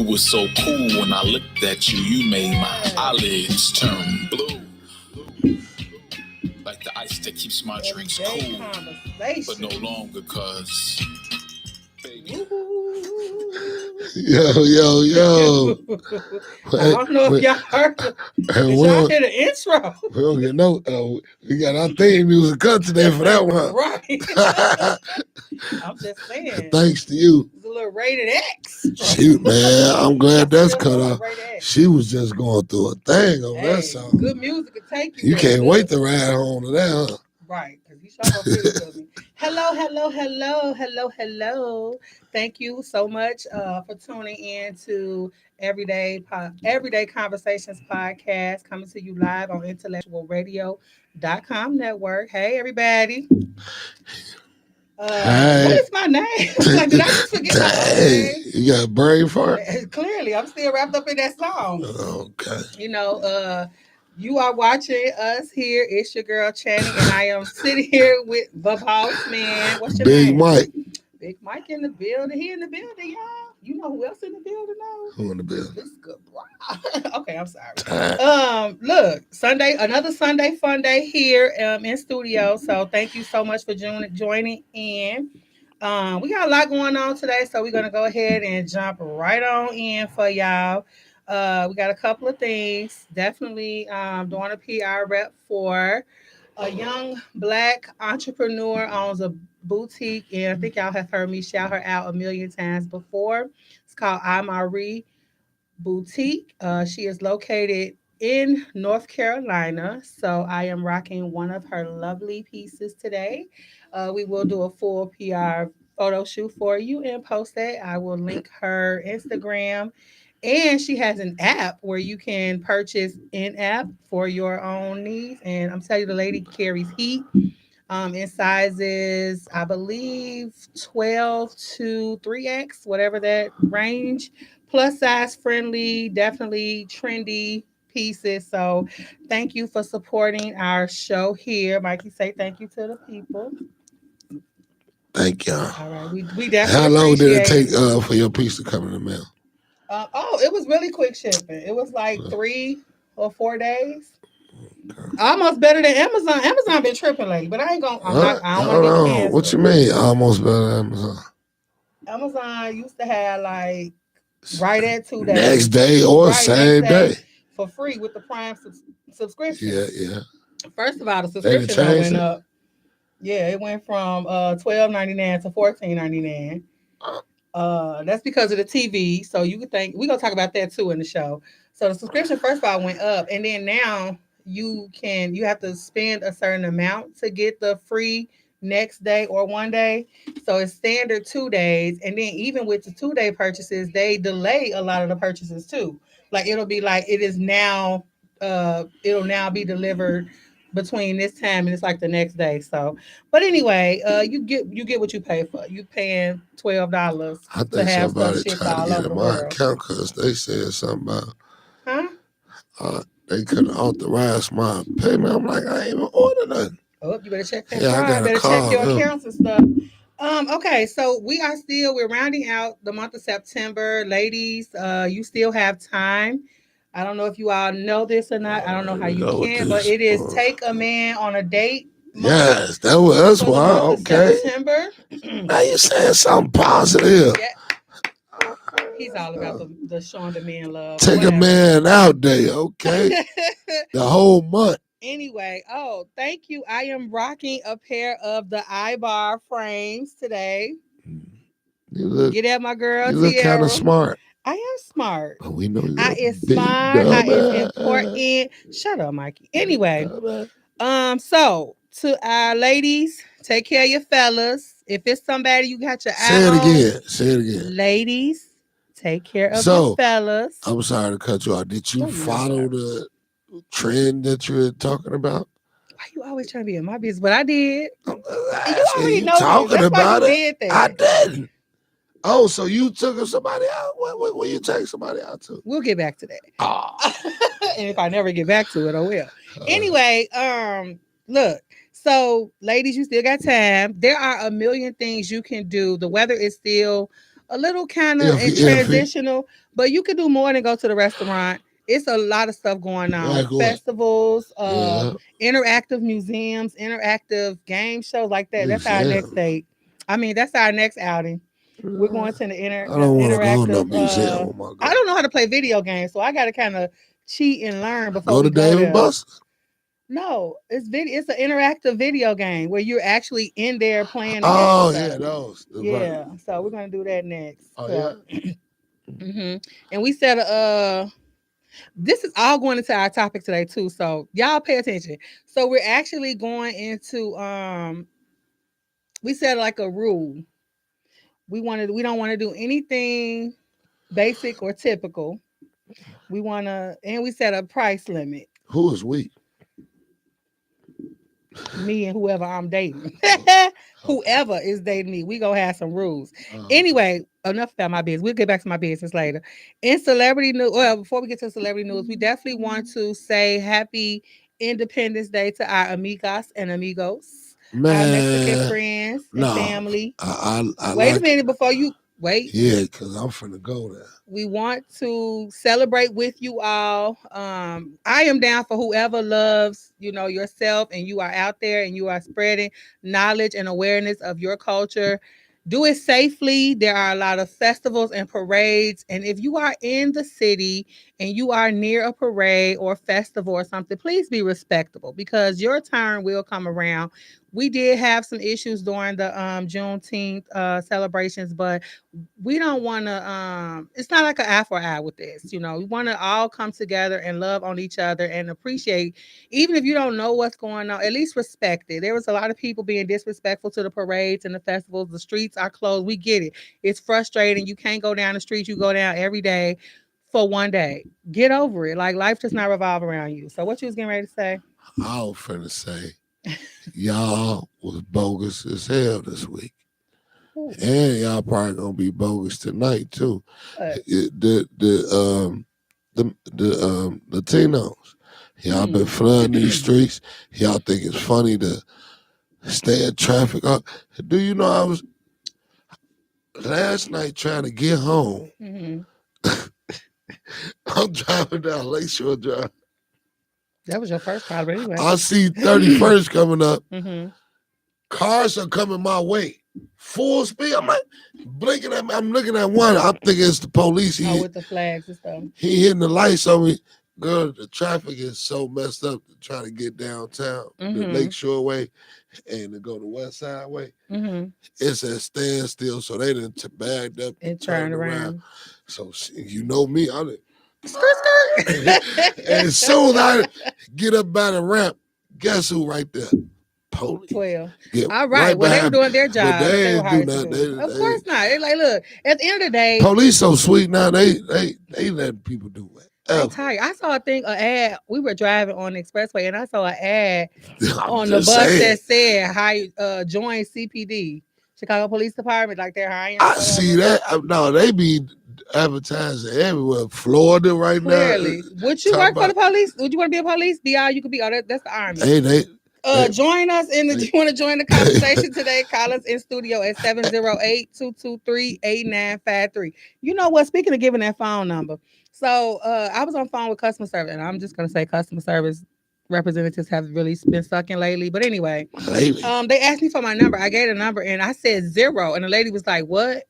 was so cool when I looked at you. You made my eyelids turn blue. Like the ice that keeps my drinks cool, but no longer, cause baby. Yo. I don't know if y'all heard the, y'all hear the intro. We don't get no, we got our theme music cut today for that one. Right. I'm just saying. Thanks to you. It's a little rated X. Shoot, man, I'm glad that's cut off. She was just going through a thing on that song. Good music could take you. You can't wait to ride home to that, huh? Right, because you sure gonna feel it to me. Hello. Thank you so much for tuning in to Everyday Conversations podcast, coming to you live on IntellectualRadio.com network. Hey, everybody. Hey. What is my name? Like, did I just forget my own name? You got a brain fart? Clearly, I'm still wrapped up in that song. Okay. You know, you are watching us here. It's your girl Channing, and I am sitting here with the boss man. What's your name? Big Mike. Big Mike in the building. He in the building, y'all. You know who else in the building now? Who in the building? This good bro. Okay, I'm sorry. Look, another Sunday fun day here in studio. So thank you so much for joining in. We got a lot going on today, so we're gonna go ahead and jump right on in for y'all. We got a couple of things. Definitely doing a PR rep for a young Black entrepreneur, owns a boutique, and I think y'all have heard me shout her out a million times before. It's called Marie Boutique. She is located in North Carolina, so I am rocking one of her lovely pieces today. We will do a full PR photo shoot for you and post it. I will link her Instagram. And she has an app where you can purchase in-app for your own needs. And I'm telling you, the lady carries heat in sizes, I believe, 12 to 3X, whatever that range. Plus size friendly, definitely trendy pieces. So thank you for supporting our show here. Mikey, say thank you to the people. Thank y'all. All right. We definitely How long did it take for your piece to come in the mail? It was really quick shipping. It was like 3 or 4 days. Okay. Almost better than Amazon. Amazon been tripping lately, but I ain't gonna. I don't want to get canceled. What you mean? Almost better than Amazon. Amazon used to have like right at 2 days, next day or right same day for free with the Prime subscription. Yeah. First of all, the subscription went up. Yeah, it went from $12.99 to $14.99. That's because of the TV. So you could think we're gonna talk about that too in the show. So the subscription first of all went up, and then now you have to spend a certain amount to get the free next day or 1 day. So it's standard 2 days, and then even with the 2-day purchases, they delay a lot of the purchases too. Like it'll be like it is now. It'll now be delivered between this time and it's like the next day. So, but anyway, you get what you pay for. You paying $12 to have stuff shipped all over the world. Account because they said something about they couldn't authorize my payment. I'm like, I ain't even ordered nothing. Oh, you better check that. Yeah, I better check your accounts and stuff. Okay, so we're rounding out the month of September, ladies. You still have time. I don't know if you all know this or not. I don't know how you can, but it is Take a Man on a Date month. Yes, that's why. Okay. September. Now you're saying something positive. Yeah. He's all about the showing the man love. Take a man out day, okay? The whole month. Anyway, thank you. I am rocking a pair of the iBar frames today. Get at my girl. You look kind of smart. I am smart. Oh, we know I is smart. I is important. Shut up, Mikey. Anyway, so to our ladies, take care of your fellas. If it's somebody you got your eye on. Say it again. Ladies, take care of your fellas. I'm sorry to cut you off. Did you follow the trend that you're talking about? Why you always trying to be in my business? But I did. You already know talking about it. I didn't. Oh, so you took somebody out? Where you take somebody out to? We'll get back to that. And if I never get back to it, I will. Anyway, look. So, ladies, you still got time. There are a million things you can do. The weather is still a little kind of transitional, but you could do more than go to the restaurant. It's a lot of stuff going on. Like festivals, interactive museums, interactive game shows like that. That's our next date. I mean, that's our next outing. We're going to the interactive. I don't know how to play video games, so I got to kind of cheat and learn before go to Dave & Buster's. No, it's an interactive video game where you're actually in there playing. Those. Yeah, so we're gonna do that next. Mm-hmm. And we said, this is all going into our topic today too. So y'all pay attention. So we're actually going into, we said like a rule. We don't want to do anything basic or typical. And we set a price limit. Who is we? Me and whoever I'm dating. Whoever is dating me, we gonna have some rules. Anyway, enough about my business. We'll get back to my business later. In celebrity news, well, before we get to celebrity news, we definitely want to say happy Independence Day to our amigas and amigos, our Mexican friends and family. Wait a minute before you wait. Yeah, because I'm finna go there. We want to celebrate with you all. I am down for whoever loves, yourself, and you are out there and you are spreading knowledge and awareness of your culture. Do it safely. There are a lot of festivals and parades. And if you are in the city and you are near a parade or festival or something, please be respectable because your turn will come around. We did have some issues during the Juneteenth celebrations, but we don't want to, it's not like an eye for eye with this. We want to all come together and love on each other and appreciate, even if you don't know what's going on, at least respect it. There was a lot of people being disrespectful to the parades and the festivals. The streets are closed. We get it. It's frustrating. You can't go down the street. You go down every day for one day. Get over it. Like, life does not revolve around you. So what you was getting ready to say? I was finna say, y'all was bogus as hell this week. Ooh. And y'all probably gonna be bogus tonight too. The Latinos, y'all been flooding these streets. Y'all think it's funny to stay in traffic. Do you know I was last night trying to get home? Mm-hmm. I'm driving down Lakeshore Drive. That was your first problem anyway. I see 31st coming up. Mm-hmm. Cars are coming my way. Full speed. I'm like blinking at me. I'm looking at one. I'm thinking it's the police. With the flags and stuff. He hitting the lights on me. Girl, the traffic is so messed up to try to get downtown, the Lakeshore way, and to go the West Side way. Mm-hmm. It's at standstill, so they done bagged up and turned around. So you know me, I'm like, and as soon as I get up by the ramp, guess who right there? Police. 12. All right. Well, they were doing their job. They didn't do nothing. Of course not. They're like, look, at the end of the day. Police so sweet now. They let people do it. I'm tired. I saw an ad. We were driving on the expressway, and I saw an ad on the bus that said, join CPD, Chicago Police Department, like they're hiring. I see that. No, they be advertising everywhere. Florida right now. Would you work for the police? Would you want to be a police? You could be. That's the Army. Hey, join us do you want to join the conversation today? Call us in studio at 708-223-8953. You know what? Speaking of giving that phone number. So I was on the phone with customer service, and I'm just going to say customer service representatives have really been sucking lately. But anyway, they asked me for my number. I gave the number, and I said 0. And the lady was like, what?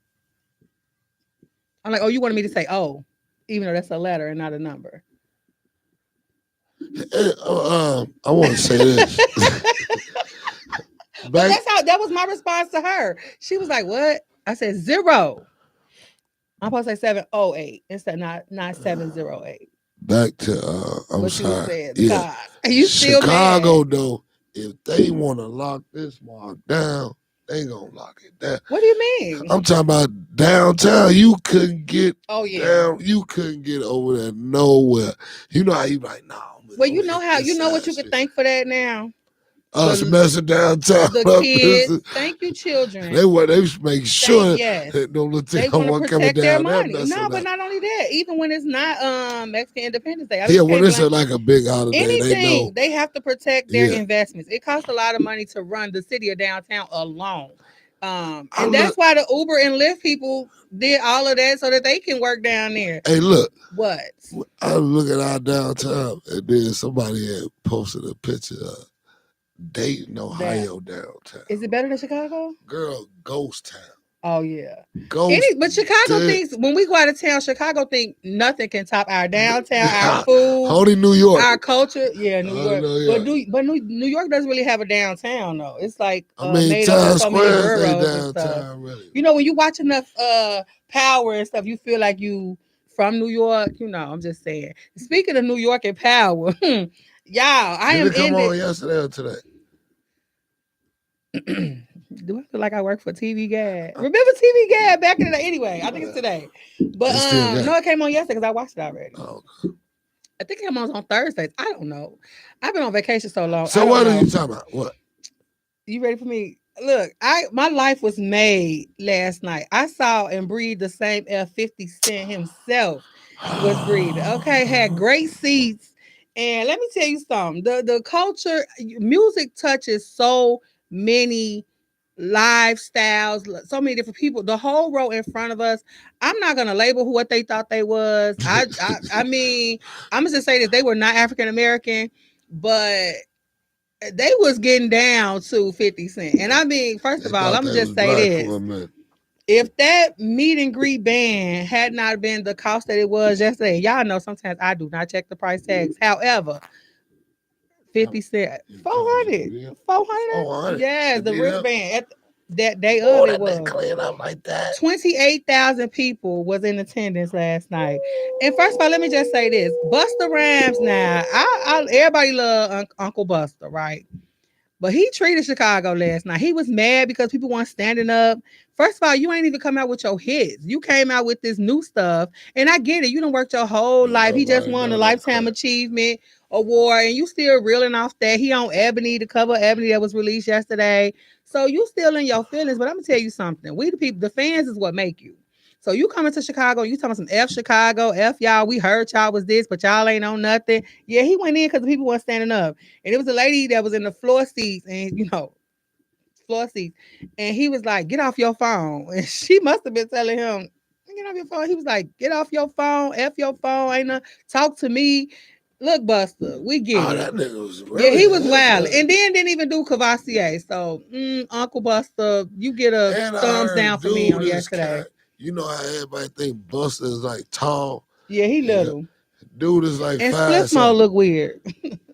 I'm like, oh, you wanted me to say, oh, even though that's a letter and not a number. I want to say this. That was my response to her. She was like, what? I said 0. I'm supposed to say 708 instead not 708. Back to I'm what sorry. You said, you still Chicago mad? Though, if they want to lock this mark down, they gonna lock it down. What do you mean? I'm talking about downtown. You couldn't get down. You couldn't get over there nowhere. You know how you like, no. Well, you know how what you could thank for that now. Us messing downtown. The kids. Thank you, children. They make sure that no Latino want to protect their money. No, but not only that, even when it's not Mexican Independence Day. When it's like a big holiday, they have to protect their investments. It costs a lot of money to run the city or downtown alone. And that's why the Uber and Lyft people did all of that so that they can work down there. Hey, look. What? I was looking at our downtown, and then somebody had posted a picture of Dayton, Ohio downtown. Is it better than Chicago? Girl, ghost town. Oh yeah. Ghost. But Chicago thinks when we go out of town, Chicago think nothing can top our downtown, our food, only New York, our culture. Yeah, New York. But New York doesn't really have a downtown though. It's like made up of so many boroughs and stuff. Really. You know, when you watch enough Power and stuff, you feel like you from New York. You know, I'm just saying. Speaking of New York and Power, y'all, Did it come on yesterday or today? Do I feel like I work for TV Guide? Remember TV Guide back in the day? Anyway, I think it's today. But no, it came on yesterday because I watched it already. Oh. I think it came on Thursdays. I don't know. I've been on vacation so long. So what are you talking about? What? You ready for me? Look, my life was made last night. I saw and breathed the same air 50 Cent himself was breathing. Okay, had great seats. And let me tell you something. The culture, music touches so many lifestyles, so many different people. The whole row in front of us, I'm not gonna label what they thought they was. I mean, I'm gonna just say this: they were not African American, but they was getting down to 50 Cent. And I mean, first of all, I'm gonna just say this: if that meet and greet band had not been the cost that it was yesterday, y'all know sometimes I do not check the price tags. However, 50 Cent, 400. 400? Yes, the wristband at that day of it was clean up like that. 28,000 people was in attendance last night. And first of all, let me just say this: Busta Rhymes. Now, everybody love Uncle Busta, right? But he treated Chicago last night. He was mad because people weren't standing up. First of all, you ain't even come out with your hits. You came out with this new stuff. And I get it. You done worked your whole life. He just won a Lifetime Achievement Award. And you still reeling off that. He on Ebony, the cover of Ebony that was released yesterday. So you still in your feelings. But I'm going to tell you something. We the people, the fans is what make you. So you coming to Chicago, you talking some F Chicago, F y'all, we heard y'all was this, but y'all ain't on nothing. Yeah, he went in because the people weren't standing up. And it was a lady that was in the floor seats and, floor seats. And he was like, get off your phone. And she must have been telling him, get off your phone. He was like, get off your phone, F your phone, ain't no, talk to me. Look, Buster, we get it. That nigga was really he was wild. And then didn't even do Cavassier. So, Uncle Buster, you get a thumbs down for me on yesterday. You know how everybody think Busta is like tall. Yeah, he little. Dude is like and 5. And Splitsmo look weird.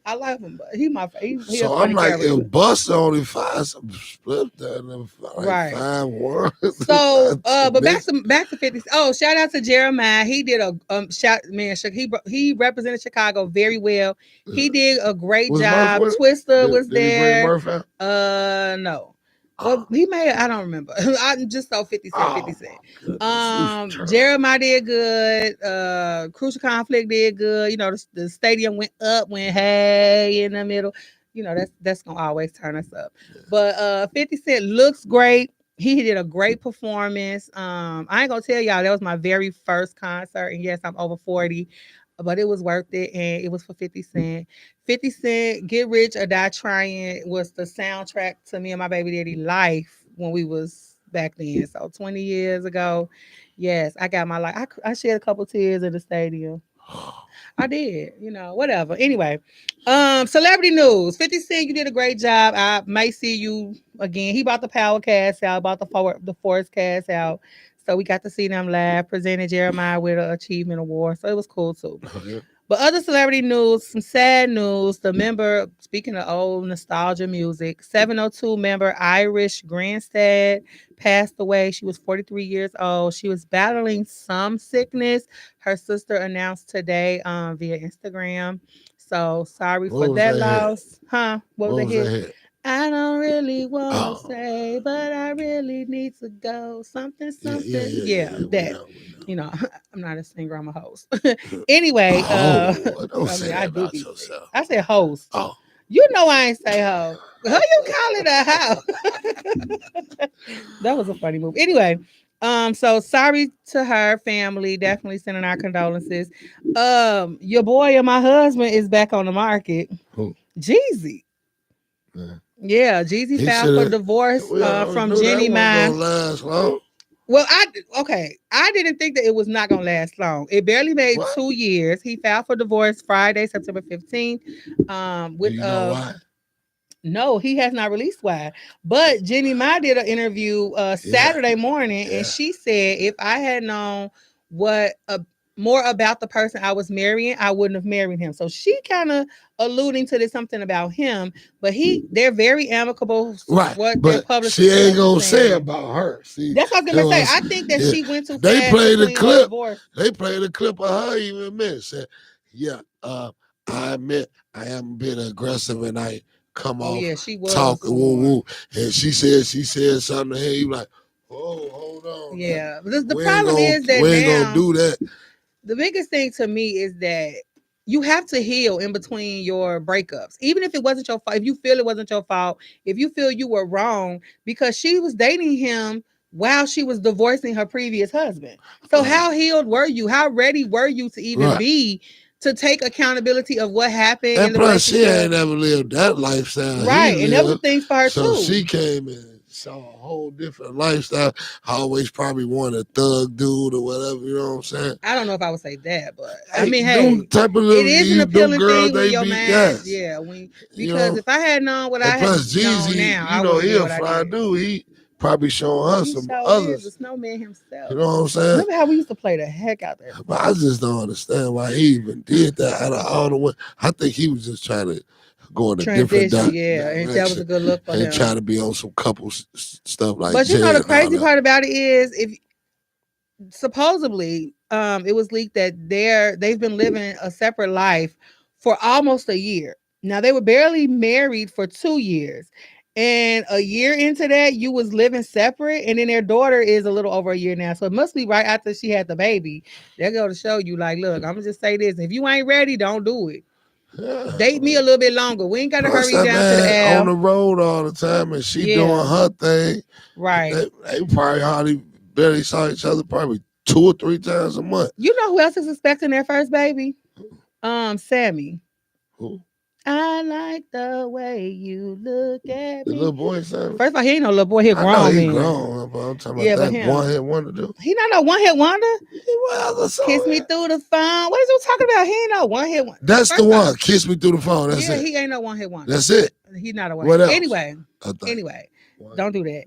I like him, but he my favorite. So I'm like, if Busta only 5, some Split that like right. 5'1". So, but back to 50. Oh, shout out to Jeremiah. He did a he represented Chicago very well. He did a great job. Twister was there. No. Well, he may. I don't remember. I just saw 50 Cent. 50 Cent. Jeremiah did good. Crucial Conflict did good. You know, the stadium went up, went hey in the middle. You know, that's gonna always turn us up. But 50 Cent looks great. He did a great performance. I ain't gonna tell y'all that was my very first concert, and yes, I'm over 40. But it was worth it, and it was for 50 Cent. 50 Cent, Get Rich or Die Trying was the soundtrack to me and my baby daddy life when we was back then. So 20 years ago, yes, I got my life. I shed a couple tears in the stadium. I did, whatever. Anyway, celebrity news. 50 Cent, you did a great job. I may see you again. He bought the Power cast out, bought the Force cast out. So we got to see them live, presented Jeremiah with an achievement award. So it was cool too. Okay. But other celebrity news, some sad news. The member, speaking of old nostalgia music, 702 member Irish Grandstad passed away. She was 43 years old. She was battling some sickness. Her sister announced today via Instagram. So sorry for that loss. Huh? What was the hit? I don't really want to say, but I really need to go. Something. Yeah, that. I'm not a singer. I'm a host. Anyway, don't say that about yourself. I said host. Oh. I ain't say host. Who you calling a host? That was a funny move. Anyway, so sorry to her family. Definitely sending our condolences. Your boy and my husband is back on the market. Who? Jeezy. Yeah, Jeezy He filed for should have. divorce We already from knew that Jenny wasn't Ma. gonna last long. Well, I didn't think that it was not gonna last long. It barely made What? 2 years. He filed for divorce Friday, September 15th. Do With you know why? No, he has not released why. But Jenny Ma did an interview Saturday morning, and she said if I had known what more about the person I was marrying, I wouldn't have married him. So she kind of alluding to this something about him, but they're very amicable. Right, What their but publicist she ain't gonna say saying. about her. See, That's what I was gonna say. I think that she went too they fast played the between her clip. divorce. They played a clip of her even admit said, "Yeah, I admit I am being aggressive and I come off She was talking woo woo." And she said something to him. He like, "Oh, hold on." Yeah, the problem is that we ain't gonna do that. The biggest thing to me is that you have to heal in between your breakups, even if it wasn't your fault. If you feel it wasn't your fault, if you feel you were wrong, because she was dating him while she was divorcing her previous husband. So how healed were you? How ready were you to even be to take accountability of what happened? And in the plus, she relationship? ain't never lived that lifestyle. Right, and that was things for her so too. she came and saw a whole different lifestyle. I always probably wanted a thug dude or whatever. You know what I'm saying? I don't know if I would say that, but Hey, I mean, hey, type of it is an appealing girls, thing when your man, yes. yeah. Because if I had known what I had plus known now, I would he have a fly dude. He probably showing her some He others. is a snowman himself. You know what I'm saying? Remember how we used to play the heck out there? But I just don't understand why he even did that. Out of all the way, I think he was just trying to go in a different direction. And that was a good look for him. And trying to be on some couple stuff like. But you know the crazy part about it is, if supposedly it was leaked that they've been living a separate life for almost a year. Now they were barely married for 2 years. And a year into that, you was living separate, and then their daughter is a little over a year now. So it must be right after she had the baby. They're going to show you, like, look, I'm going to just say this. If you ain't ready, don't do it. Yeah. Date me a little bit longer. We ain't got to hurry down to the L. On the road all the time, and she doing her thing. Right. They probably barely saw each other probably 2 or 3 times a month. You know who else is expecting their first baby? Sammy. Who? I like the way you look at me. The little boy son. First of all, he ain't no little boy. He a grown man. He grown, but I'm talking about that one-hit wonder dude. He not no one-hit wonder. Kiss me through the phone. What is you talking about? He ain't no one-hit wonder. That's the one. Kiss me through the phone. That's it. He ain't no one-hit wonder. That's it. He's not a one. What else? Anyway. Don't do that.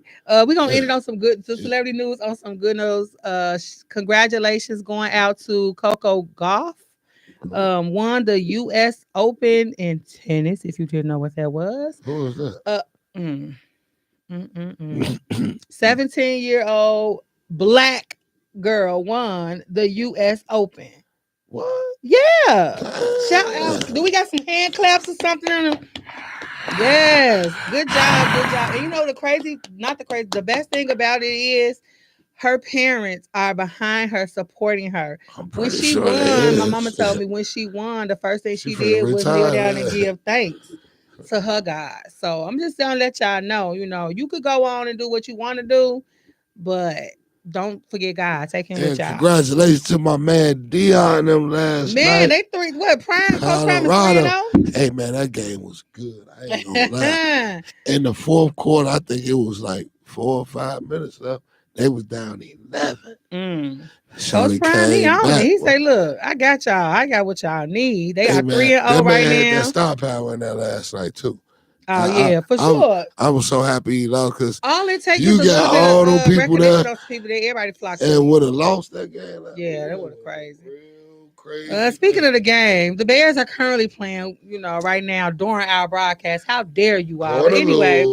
We're gonna end it on some good celebrity news. On some good news. Congratulations going out to Coco Gauff. Won the U.S. Open in tennis. If you didn't know what that was. Who was that? 17-year-old black girl won the U.S. Open. What? Yeah. Shout out. Do we got some hand claps or something on them? Yes. Good job. And you know the best thing about it is her parents are behind her, supporting her. When she won, my mama told me when she won, the first thing she did was kneel down and give thanks to her God. So I'm just gonna let y'all know, you could go on and do what you want to do, but don't forget God. Take him with y'all. Congratulations to my man Dion and them last night. Man, they Prime, Colorado. Hey man, that game was good. I ain't gonna lie. In the fourth quarter, I think it was like 4 or 5 minutes left. They was down 11. Coach Prime, he on it. He say, look, I got y'all. I got what y'all need. They got 3-0 right now. That star power in that last night too. Oh yeah, for sure. I was so happy he lost because all it takes you got all those people there. Those people there, everybody flocked. And would have lost that game. That would have crazy. Speaking of the game, the Bears are currently playing. Right now during our broadcast. How dare you all? But anyway.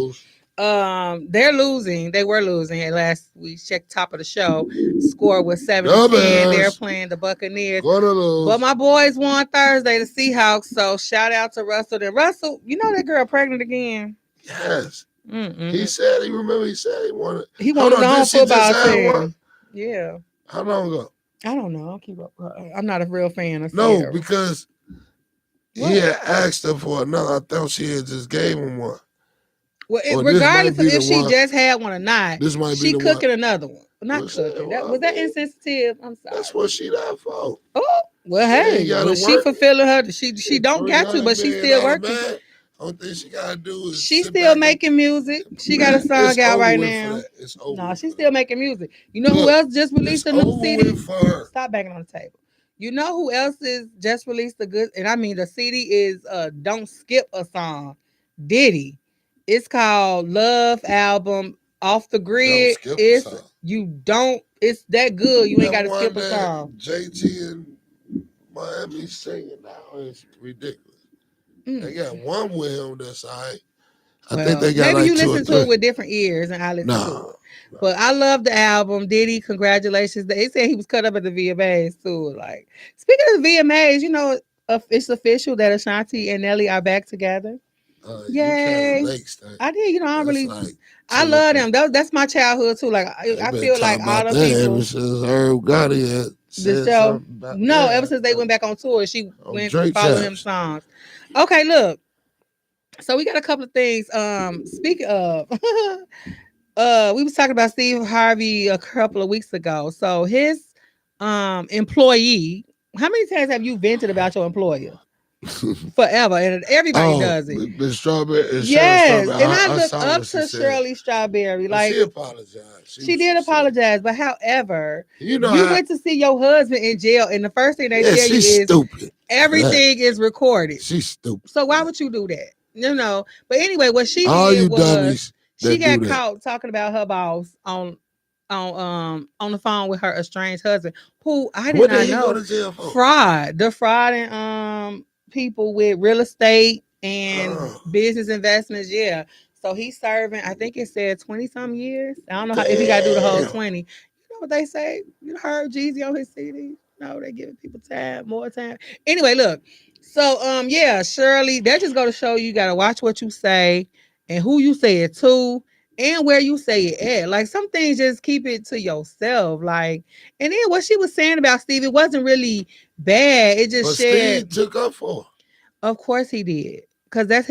They're losing. They were losing. At last we checked top of the show. Score was 7-10. They're playing the Buccaneers. But my boys won Thursday, the Seahawks. So shout out to Russell. And Russell, you know that girl pregnant again. Yes. He said he wanted. He wanted his own football team. Yeah. How long ago? I don't know. I'll keep up. I'm not a real fan of Sierra. Because he had asked her for another. I thought she had just gave him one. Well, regardless of if she just had one or not, she cooking another one. Not cooking. Was that insensitive? I'm sorry. That's what she died for. Oh, well, hey, she fulfilling her. She don't got to, but she's still working. Only thing she gotta do is She's sit still back making music. She got a Man, song it's out over right with for now. that. It's over No, with she's for still that. making music. You know who Look, else just released it's a new over CD? with for her. Stop banging on the table. You know who else is just released a good, and I mean the CD is Don't Skip a Song. Diddy. It's called Love Album Off the Don't Grid. skip a It's song. it's that good. You ain't That gotta one skip a that song. JT and Miami singing now is ridiculous. They got one with him that's all right. I think Well, they got maybe like you 2 or listen to 3. it with different ears, and I listen to Nah. it. But I love the album. Diddy, congratulations. They said he was cut up at the VMAs too. Like, speaking of the VMAs, you know, it's official that Ashanti and Nelly are back together. You kind of Yay. lakes thing. I did, you know, I don't That's really like I love them. That's my childhood too. Like They've I been feel like talking all about the that ever people since Herb Gotti had the said show. something about No, ever since they went back on tour, she on went Drake's following him house. songs. Okay, look. So we got a couple of things. Speaking of we was talking about Steve Harvey a couple of weeks ago. So his employee, how many times have you vented about your employer? Forever, and everybody does it. The strawberry, Yes, strawberry. and I I look saw up what she to said. Shirley Strawberry. But she Like apologized. she did apologize, but however, You know you went to see your husband in jail, and the first thing they tell you she's is stupid. everything is recorded. She's stupid. So why would you do that? No. But anyway, what she All did you was dummies she that got do that. caught talking about her boss on the phone with her estranged husband, who I did What not did he know. go to jail for? Fraud. The fraud and people with real estate and business investments. Yeah. So he's serving, I think it said 20 some years. I don't know if he got to do the whole 20. You know what they say? You heard Jeezy on his CD? No, they giving people time, more time. Anyway, look. So yeah, Shirley, that just go to show you gotta watch what you say and who you say it to and where you say it at. Like some things just keep it to yourself. Like, and then what she was saying about Steve, it wasn't really bad. It just Steve took up for her. Of course he did. Cause that's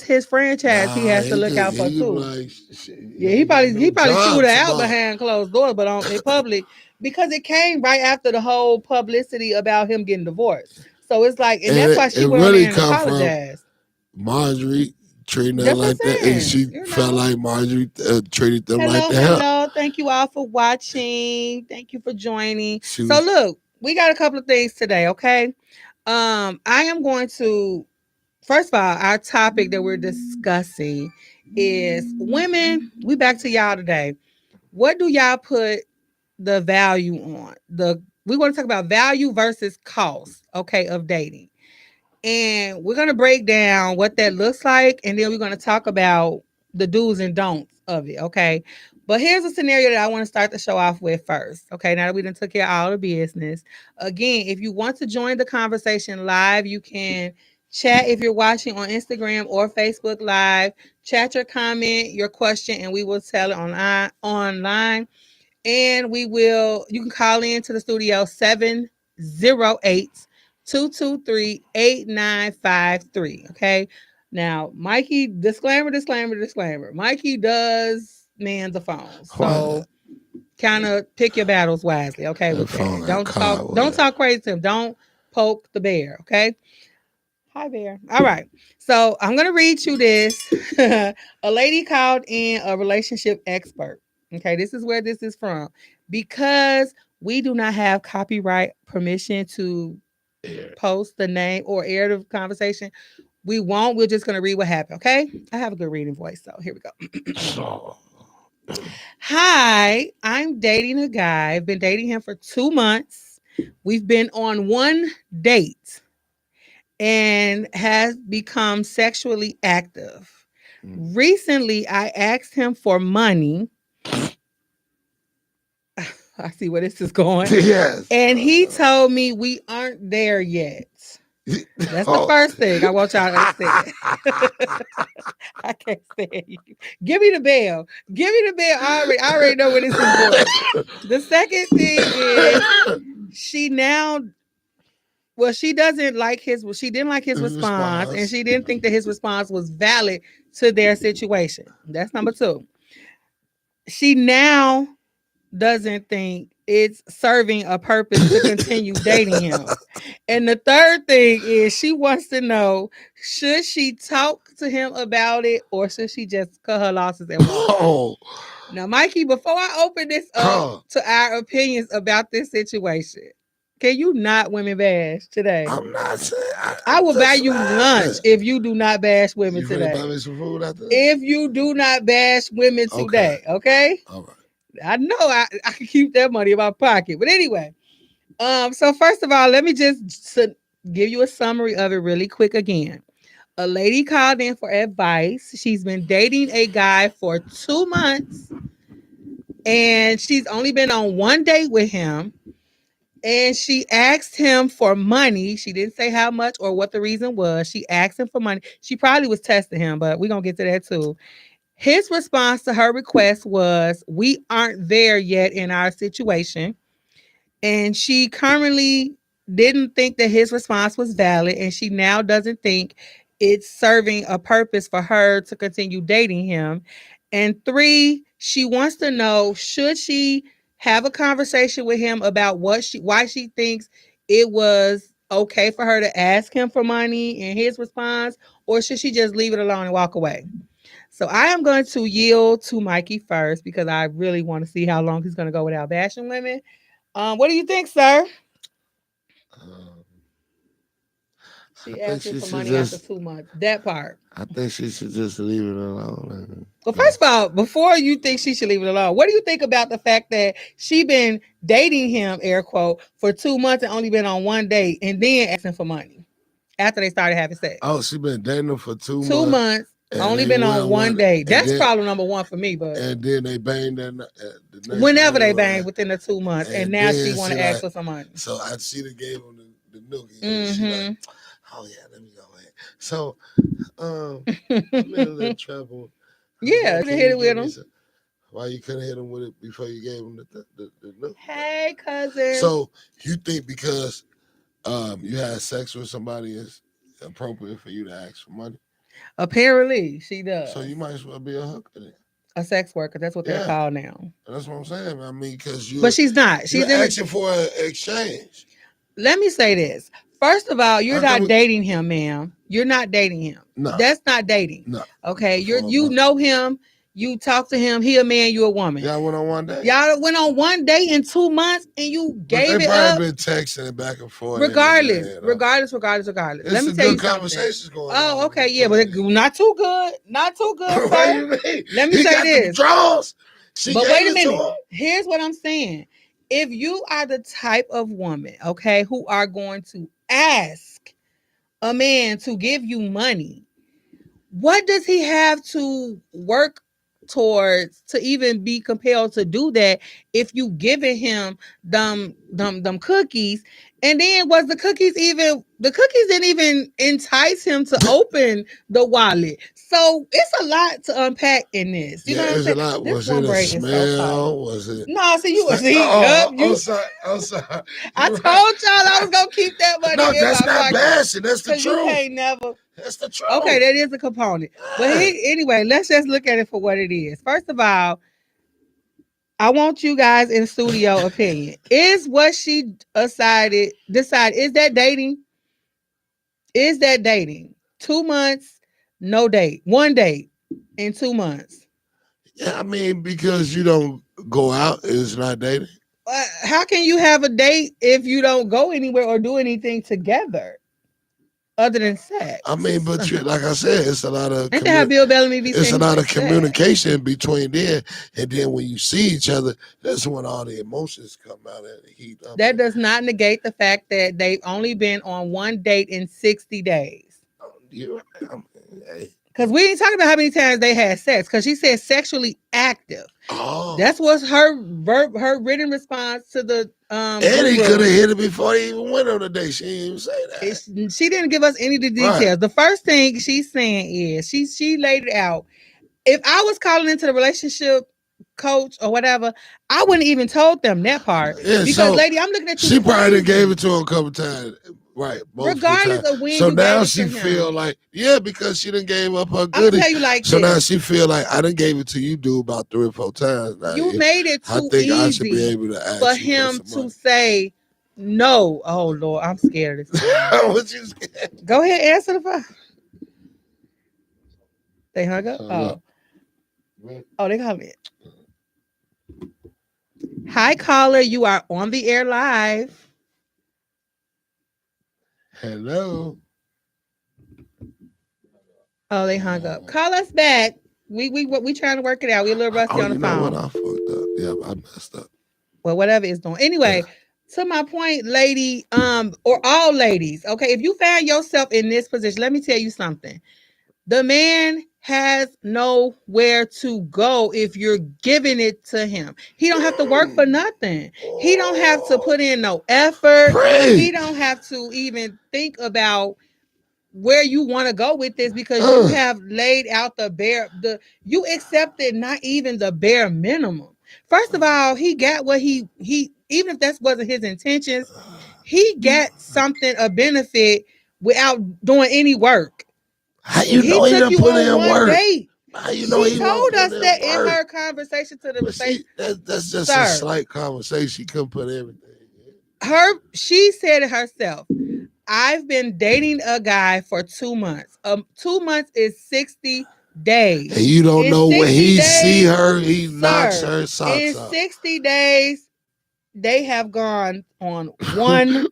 his franchise. He has to look out for too. Like, yeah, he probably chewed her out behind closed doors, but in public because it came right after the whole publicity about him getting divorced. So it's like, and that's why she went on there and apologized. Marjorie treating her like that, and she felt like Marjorie treated them like that. Hello. Thank you all for watching. Thank you for joining. So look, we got a couple of things today. Okay, I am going to. First of all, our topic that we're discussing is women. We back to y'all today. What do y'all put the value on? We want to talk about value versus cost, okay, of dating. And we're going to break down what that looks like. And then we're going to talk about the do's and don'ts of it. Okay. But here's a scenario that I want to start the show off with first. Okay. Now that we done took care of all the business. Again, if you want to join the conversation live, you can chat if you're watching on Instagram or Facebook Live. Chat your comment, your question, and we will tell it online. And you can call in to the studio 708-223-8953. Okay. Now, Mikey, disclaimer. Mikey does man the phone. So kind of pick your battles wisely, okay, with that. Don't talk crazy to him. Don't poke the bear, okay? Hi, Bear. All right. So I'm going to read you this. A lady called in, a relationship expert. Okay. This is where this is from. Because we do not have copyright permission to post the name or air the conversation, we won't. We're just going to read what happened. Okay. I have a good reading voice. So here we go. Hi, I'm dating a guy. I've been dating him for 2 months. We've been on one date and has become sexually active. Recently, I asked him for money. I see where this is going. Yes. And he told me we aren't there yet. That's the first thing I want y'all to understand. I can't stand you. Give me the bell. I already know where this is going. The second thing is she didn't like his response, and she didn't think that his response was valid to their situation. That's number 2. She now doesn't think it's serving a purpose to continue dating him. And the third thing is she wants to know, should she talk to him about it or should she just cut her losses and walk? Oh, Now, Mikey, before I open this up to our opinions about this situation, can you not women bash today? I'm not saying. I will buy you lunch if you do not bash women today. Buy me some food after this? If you do not bash women today, okay? All right. I know I can keep that money in my pocket. But anyway, so first of all, let me just give you a summary of it really quick again. A lady called in for advice. She's been dating a guy for 2 months and she's only been on one date with him. And she asked him for money. She didn't say how much or what the reason was. She asked him for money. She probably was testing him, but we're going to get to that too. His response to her request was, we aren't there yet in our situation. And she currently didn't think that his response was valid. And she now doesn't think it's serving a purpose for her to continue dating him. And 3, she wants to know, should she have a conversation with him about why she thinks it was okay for her to ask him for money and his response, or should she just leave it alone and walk away? So I am going to yield to Mikey first because I really want to see how long he's going to go without bashing women. What do you think, sir? She asked him for money after 2 months. That part. I think she should just leave it alone. Well, first of all, before you think she should leave it alone, what do you think about the fact that she been dating him, air quote, for 2 months and only been on one date and then asking for money after they started having sex? Oh, she been dating him for 2 months. 2 months. Only been on one date. That's problem number one for me. But and then they banged whenever they banged within the 2 months, and now she want to ask for some money. So I see the gave him the noogie. And she like, oh yeah, let me go ahead. So I'm in a little trouble. Yeah, hit it with him. Why you couldn't hit him with it before you gave him the noogie? Hey, cousin. So you think because you had sex with somebody is appropriate for you to ask for money? Apparently, she does. So you might as well be a hooker then. A sex worker. That's what they're called now. That's what I'm saying. I mean, because you. But she's not. She's asking for an exchange. Let me say this. First of all, you're not dating him, ma'am. You're not dating him. No. That's not dating. No. Okay. You know him. You talk to him. He a man. You a woman. Y'all went on one date. Y'all went on one date in 2 months, and you gave it up. They probably been texting it back and forth. Regardless. Let me tell you conversations something. Going on. Oh, okay, yeah, but not too good. Not too good. What do you mean? Let me say this. But wait a minute. Here's what I'm saying. If you are the type of woman, okay, who are going to ask a man to give you money, what does he have to work towards to even be compelled to do that if you giving him them cookies? And then the cookies didn't even entice him to open the wallet. So it's a lot to unpack in this. You know what I'm saying? A lot. Was it a smell? Was it? No, see you. I'm sorry. I told y'all I was gonna keep that money. No, that's not bashing. That's the truth. You can't never. That's the truth. Okay, that is a component. But anyway, let's just look at it for what it is. First of all, I want you guys in studio opinion. Is what she decided, is that dating? Is that dating? 2 months, no date. One date in 2 months. Yeah, I mean, because you don't go out, it's not dating. How can you have a date if you don't go anywhere or do anything together other than sex? I mean, but like I said, it's a lot of. Ain't that how Bill Bellamy be saying? It's a lot of communication between them, and then when you see each other, that's when all the emotions come out and heat up. That does not negate the fact that they've only been on one date in 60 days. Because we ain't talking about how many times they had sex. Because she said sexually active. Oh, that's what's her written response to the. And he could have hit it before he even went on the date. She didn't even say that. She didn't give us any of the details. Right. The first thing she's saying is she laid it out. If I was calling into the relationship coach or whatever, I wouldn't even told them that part. Yeah, because lady, I'm looking at you. She probably gave it to him a couple times. Right. Regardless of when so you now gave it she to feel him. like, because she done gave up her I'm gonna goodie. tell you like So now this. she feel like I done gave it to you, dude, about 3 or 4 times. Now, You made it I too think I should be easy able to ask for you him for some to money. say no. Oh Lord, I'm scared of this. What you scared? Go ahead, answer the phone. They hung up. Oh, they called me. Hi, caller. You are on the air live. Hello. Oh, they hung up. Call us back. We trying to work it out. We a little rusty on the phone. You know what? I fucked up. Yeah, I messed up. Well, whatever it's doing. Anyway, to my point, lady, or all ladies, okay, if you find yourself in this position, let me tell you something. The man has nowhere to go if you're giving it to him. He don't have to work for nothing. He don't have to put in no effort. He don't have to even think about where you want to go with this because you have laid out you accepted not even the bare minimum. First of all, he got what he even if that wasn't his intentions, he got something, a benefit without doing any work. How you know he done put in work? Date. How you know she told us that in her conversation to the face. That's just a slight conversation. She couldn't put everything. She said it herself. I've been dating a guy for 2 months. 2 months is 60 days. And you don't know when he see her, he knocks her socks off. In 60 days, they have gone on one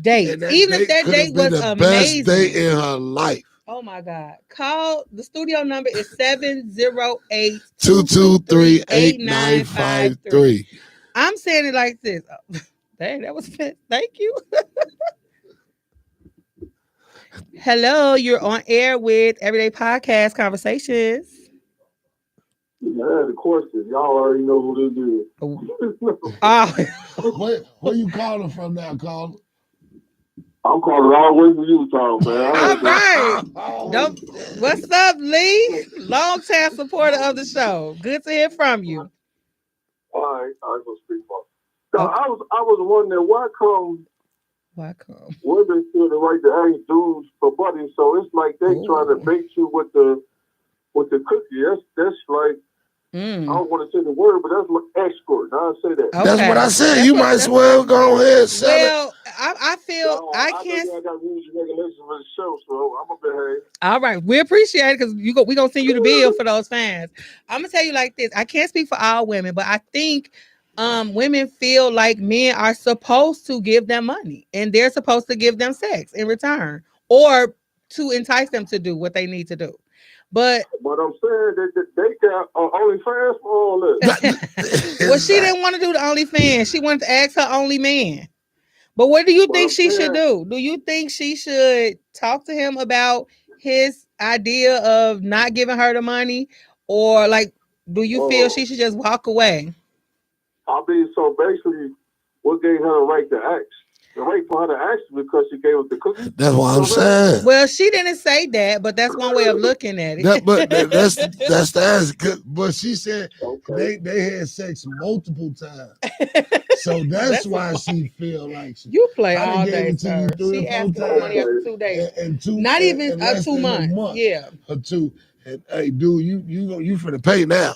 date. Even if that date was the amazing. Best date in her life. Oh my God. Call the studio number is 708-223-8953. I'm saying it like this. Oh, dang, that was fit. Thank you. Hello, you're on air with Everyday Podcast Conversations. Yeah, the question. Y'all already know who this is. Where you calling from now, caller? I'm calling all the way from Utah, man. All right. What's up, Lee? Long time supporter of the show. Good to hear from you. All right, I was speak for. So okay. I was wondering why come women feel the right to ask dudes for money? So it's like they trying to bait you with the cookie. That's like I don't want to say the word, but that's like escort. I'll say that. Okay. That's what I said. You might as well go ahead and sell it. I feel I can't. I got rules and regulations for the show, so I'm gonna behave. All right, we appreciate it because we gonna send you the bill for those fans. I'm gonna tell you like this. I can't speak for all women, but I think women feel like men are supposed to give them money and they're supposed to give them sex in return or to entice them to do what they need to do. But I'm saying that they got OnlyFans for all this. Well, she didn't want to do the OnlyFans. She wanted to ask her only man. But what do you think she should do? Do you think she should talk to him about his idea of not giving her the money? Or like, do you feel she should just walk away? I mean, so basically, what gave her the right to ask? The right for her to ask because she gave us the cookie? That's what I'm saying. Well, she didn't say that, but that's one way of looking at it. That's the answer. But she said they had sex multiple times. So that's why she feel like you play all day, sir. She asked for money after 2 days. Not even 2 months. Yeah. Or 2. And hey, dude, you finna pay now.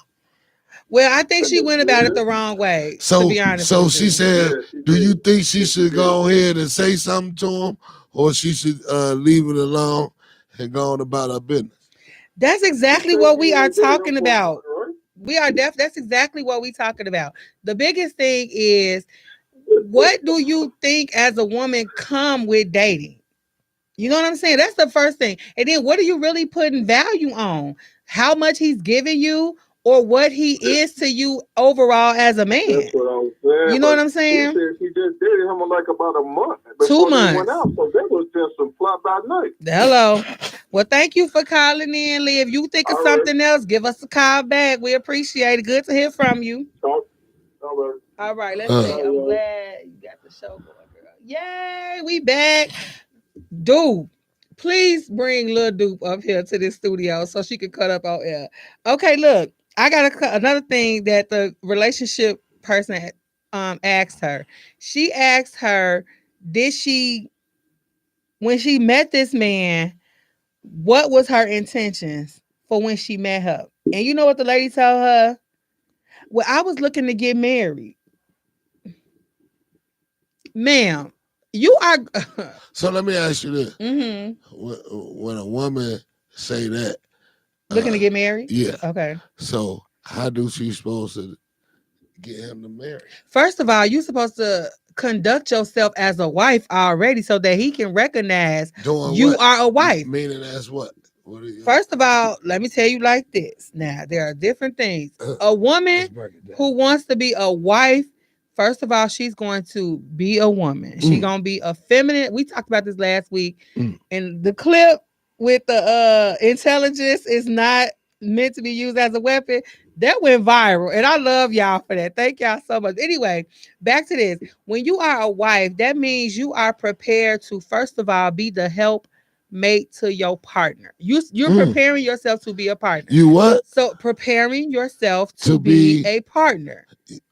Well, I think she went about it the wrong way, to be honest. So she said, do you think she should go ahead and say something to him or she should leave it alone and go on about her business? That's exactly what we are talking about. That's exactly what we're talking about. The biggest thing is, what do you think as a woman come with dating? You know what I'm saying? That's the first thing. And then what are you really putting value on? How much he's giving you or what he is to you overall as a man? That's what I'm saying. You know what I'm saying? She just dated him like about a month. 2 months. Went out, so that was just some fly by night. Hello. Well, thank you for calling in, Lee. If you think of something else, give us a call back. We appreciate it. Good to hear from you. All right, let's see. I'm glad you got the show going, girl. Yay, we back. Dude, please bring Lil Dupe up here to this studio so she can cut up on air. Okay, look, I got another thing that the relationship person asked her. She asked her, did she when she met this man, what was her intentions for when she met her? And you know what the lady told her? Well, I was looking to get married. Ma'am, you are. So let me ask you this. Mm-hmm. When a woman say that. Looking to get married? Yeah. Okay. So how do she supposed to get him to marry? First of all, you're supposed to conduct yourself as a wife already so that he can recognize you are a wife. Meaning as what? First of all, let me tell you like this. Now, there are different things. A woman who wants to be a wife, first of all, she's going to be a woman. She's going to be a feminine. We talked about this last week. And the clip with the intelligence is not meant to be used as a weapon. That went viral. And I love y'all for that. Thank y'all so much. Anyway, back to this. When you are a wife, that means you are prepared to, first of all, be the help mate to your partner. You're preparing yourself to be a partner. You what? So preparing yourself to be a partner.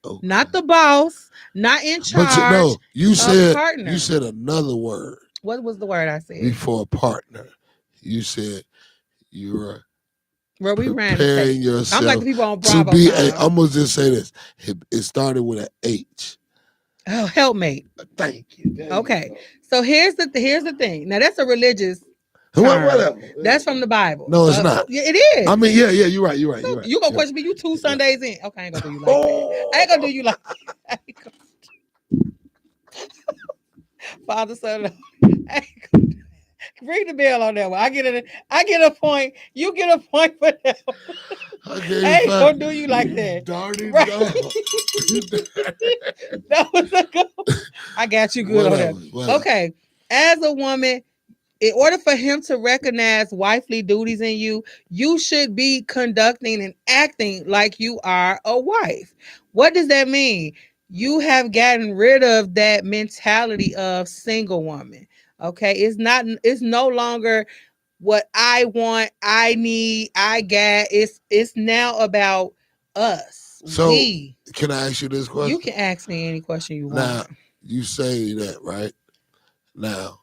Okay. Not the boss, not in charge. But you said another word. What was the word I said? Before partner. You said you're preparing yourself. I'm like the people on Bravo. To be I'm gonna just say this. It started with an H. Oh, helpmate. Thank you. Okay. So here's the thing. Now that's a religious term. That's from the Bible. No, it's not. It is. I mean, yeah, you're right. You gonna question me? You 2 Sundays in. Okay, I ain't gonna do you like that. I ain't gonna do you like that. Father, Son, ring the bell on that one. I get a point. You get a point for that one. I ain't gonna do you like that. Darn it, right? That was a good one. I got you good on that. Okay. As a woman, in order for him to recognize wifely duties in you, you should be conducting and acting like you are a wife. What does that mean? You have gotten rid of that mentality of single woman. Okay. It's no longer what I want, I need, I got. It's now about us. So can I ask you this question? You can ask me any question you want. Now, you say that, right? Now,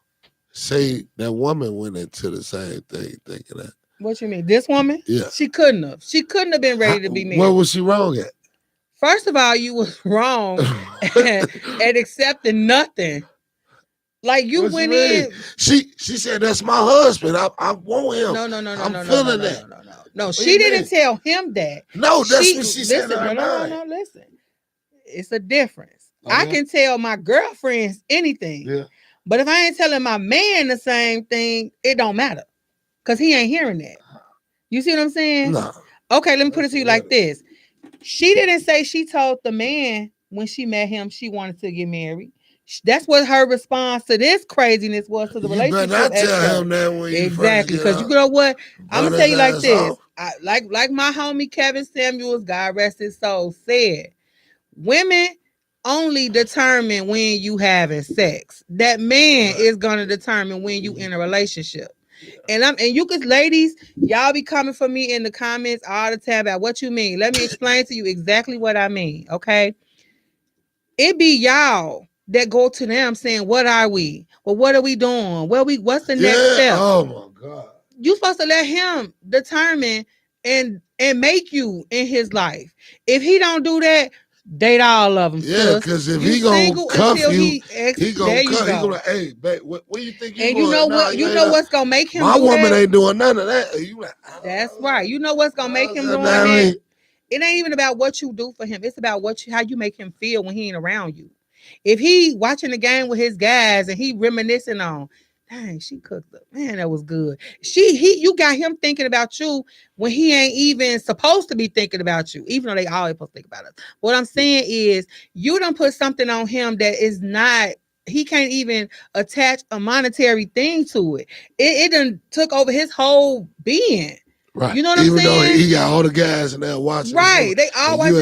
say that woman went into the same thing thinking that. What you mean? This woman? Yeah. She couldn't have. She couldn't have been ready to be married. What was she wrong at? First of all, you was wrong at accepting nothing. Like you went in. She said, that's my husband. I want him. No. I'm feeling that. No, she didn't tell him that. No, that's what she said. No, listen. It's a difference. Okay. I can tell my girlfriends anything. Yeah. But if I ain't telling my man the same thing, it don't matter. Because he ain't hearing that. You see what I'm saying? No. Okay, let me put it to you like this. She didn't say she told the man when she met him she wanted to get married. That's what her response to this craziness was to the relationship. You better not tell him that when you exactly, because you know what? I'm gonna tell you like this. Like my homie Kevin Samuels, God rest his soul, said, women only determine when you having sex. That man is gonna determine when you in a relationship. And you guys, ladies, y'all be coming for me in the comments all the time about what you mean. Let me explain to you exactly what I mean. Okay, it be y'all that go to them saying, "What are we? Well, what are we doing? What's the next step?" Oh my God! You supposed to let him determine and make you in his life. If he don't do that, date all of them. Yeah, because if he gonna cuff you, he gonna cuff. He gonna, hey, babe, what you think you? And you know what? You know what's gonna make him. My woman ain't doing none of that. You like, that's right. You know what's gonna make him doing that? It ain't even about what you do for him. It's about how you make him feel when he ain't around you. If he watching the game with his guys and he reminiscing on, dang, she cooked up. Man, that was good. You got him thinking about you when he ain't even supposed to be thinking about you, even though they always supposed to think about us. What I'm saying is you done put something on him that is not, he can't even attach a monetary thing to it. It done took over his whole being. Right. You know what I'm saying? Even though he got all the guys in there watching. Right. They always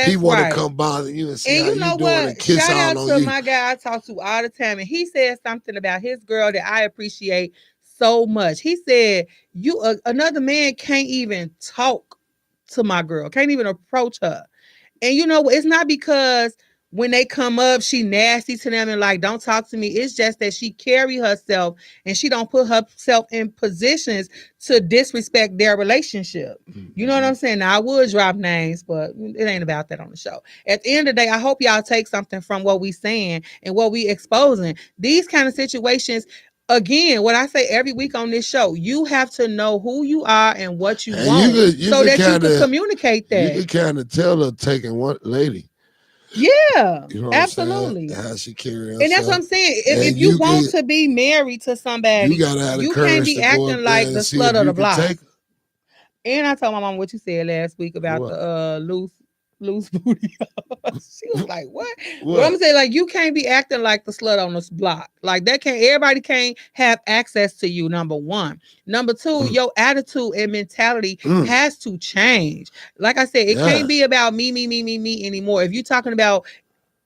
he want to come bother you and see how you doing and kiss Shout out all on to you. my guy I talk to all the time, and he said something about his girl that I appreciate so much. He said, another man can't even talk to my girl, can't even approach her. And you know, it's not because when they come up, she nasty to them and like, don't talk to me. It's just that she carry herself and she don't put herself in positions to disrespect their relationship. You know what I'm saying? Now, I would drop names, but it ain't about that on the show. At the end of the day, I hope y'all take something from what we saying and what we exposing. These kind of situations, again, what I say every week on this show, you have to know who you are and what you want so that you can communicate that. You can kind of tell her taking one lady. Yeah, you know absolutely. How she carry herself. And that's what I'm saying. If you want to be married to somebody, you gotta have the can't be acting like the slut of the block. And I told my mom what you said last week about the loose booty. She was like, what? But I'm saying, like, you can't be acting like the slut on this block. Like, everybody can't have access to you, number one. Number two, your attitude and mentality has to change. Like I said, it can't be about me anymore. If you're talking about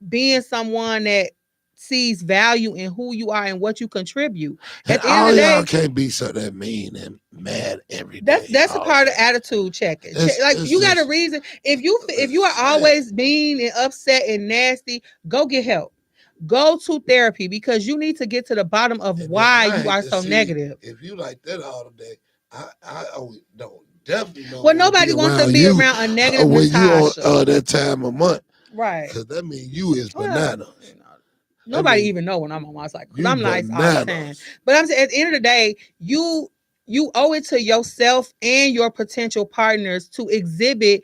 being someone that sees value in who you are and what you contribute. At the end of the day, y'all can't be so that mean and mad every day. That's a part of attitude checking. Like, you got a reason. If you are always mean and upset and nasty, go get help. Go to therapy, because you need to get to the bottom of why you are so negative. If you like that all the day, I don't definitely know. Well, nobody wants to be around a negative when Natasha. you on that time of month, right? Because that means you is bananas. Nobody even know when I'm on my cycle, because I'm nice all the time. But I'm saying, at the end of the day, you owe it to yourself and your potential partners to exhibit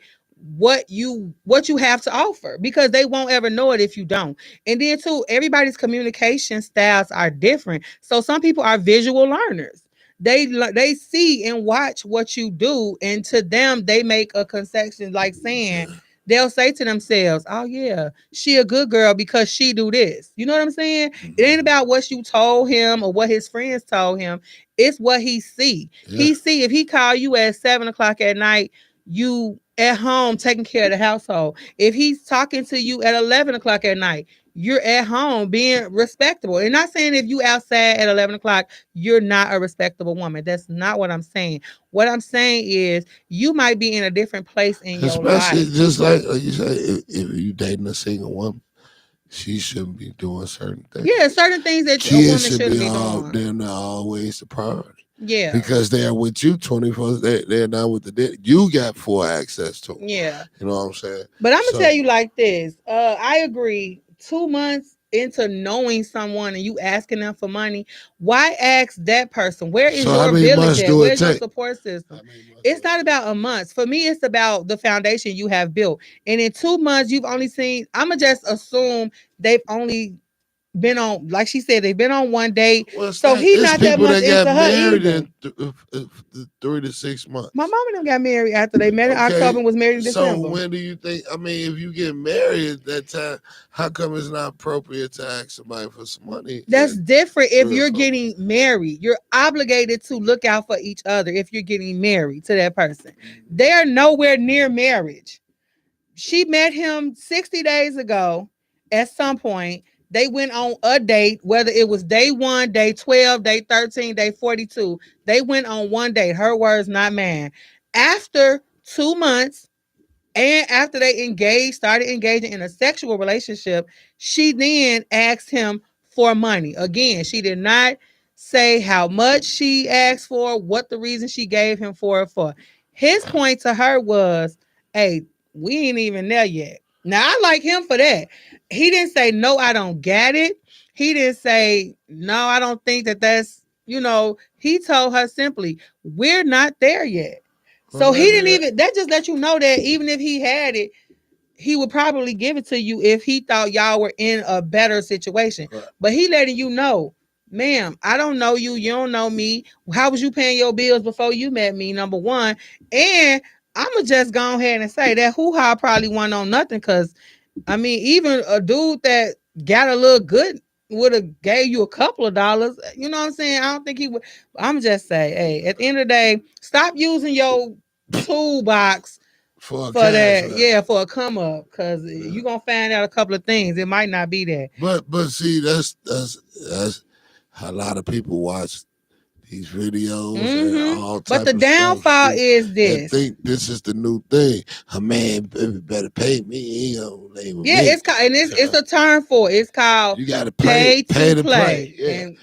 what you have to offer, because they won't ever know it if you don't. And then too, everybody's communication styles are different. So some people are visual learners. They see and watch what you do, and to them they make a concession, like saying, they'll say to themselves, oh yeah, she a good girl because she do this. You know what I'm saying? It ain't about what you told him or what his friends told him. It's what he see. He see, if he call you at 7:00 at night, you at home taking care of the household. If he's talking to you at 11:00 at night, you're at home being respectable. And not saying if you outside at 11:00, you're not a respectable woman. That's not what I'm saying. What I'm saying is, you might be in a different place in your life. Especially just like you say, if you dating a single woman, she shouldn't be doing certain things. Yeah, certain things that a woman shouldn't be doing. They're not always the priority. Yeah. Because they're with you 24. They're not with the dead. You got full access to them. Yeah. You know what I'm saying? But I'm going to tell you like this. I agree. 2 months into knowing someone and you asking them for money, why ask that person? Where is your village at? Where's your support system? It's not about a month. For me, it's about the foundation you have built. And in 2 months, you've only seen, I'm going to just assume they've only been on, like she said, they've been on one date. Well, so he's not that much into her either. 3 to 6 months. My mom and them got married after they met in October and was married in December. So when do you think, I mean, if you get married at that time, how come it's not appropriate to ask somebody for some money? That's different if you're getting married. You're obligated to look out for each other if you're getting married to that person. They're nowhere near marriage. She met him 60 days ago at some point. They went on a date, whether it was day 1, day 12, day 13, day 42. They went on one date. Her words, not mine. After 2 months, and after they started engaging in a sexual relationship, she then asked him for money. Again, she did not say how much she asked for, what the reason she gave him for it for. His point to her was, hey, we ain't even there yet. Now, I like him for that. He didn't say, no, I don't get it. He didn't say, no, I don't think that's, he told her simply, we're not there yet. So he didn't even, that just let you know that even if he had it, he would probably give it to you if he thought y'all were in a better situation. Right. But he letting you know, ma'am, I don't know you. You don't know me. How was you paying your bills before you met me, number one? And I'm going to just go ahead and say that hoo-ha probably wasn't on nothing, because, I mean, even a dude that got a little good would have gave you a couple of dollars. You know what I'm saying? I don't think he would. I'm just saying, hey, at the end of the day, stop using your toolbox for that. Yeah, for a come up, because you're going to find out a couple of things. It might not be that. But see, that's a lot of people watch these videos and all type But the of downfall stuff, is this. I think this is the new thing. A man better pay me. He ain't gonna lay with me. It's called, and it's a term for it. It's called you gotta pay to play. Yeah. And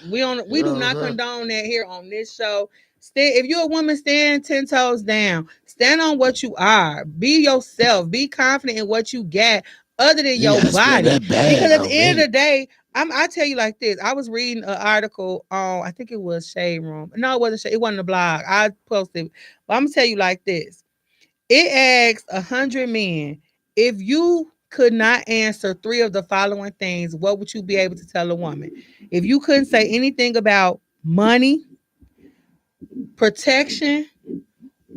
we do not condone that here on this show. If you're a woman, stand 10 toes down. Stand on what you are. Be yourself. Be confident in what you got other than your body. Because at the end of the day, I tell you like this. I was reading an article on, I think it was Shade Room. No, it wasn't Shade. It wasn't a blog. I posted. But I'm going to tell you like this. It asks 100 men, if you could not answer 3 of the following things, what would you be able to tell a woman? If you couldn't say anything about money, protection,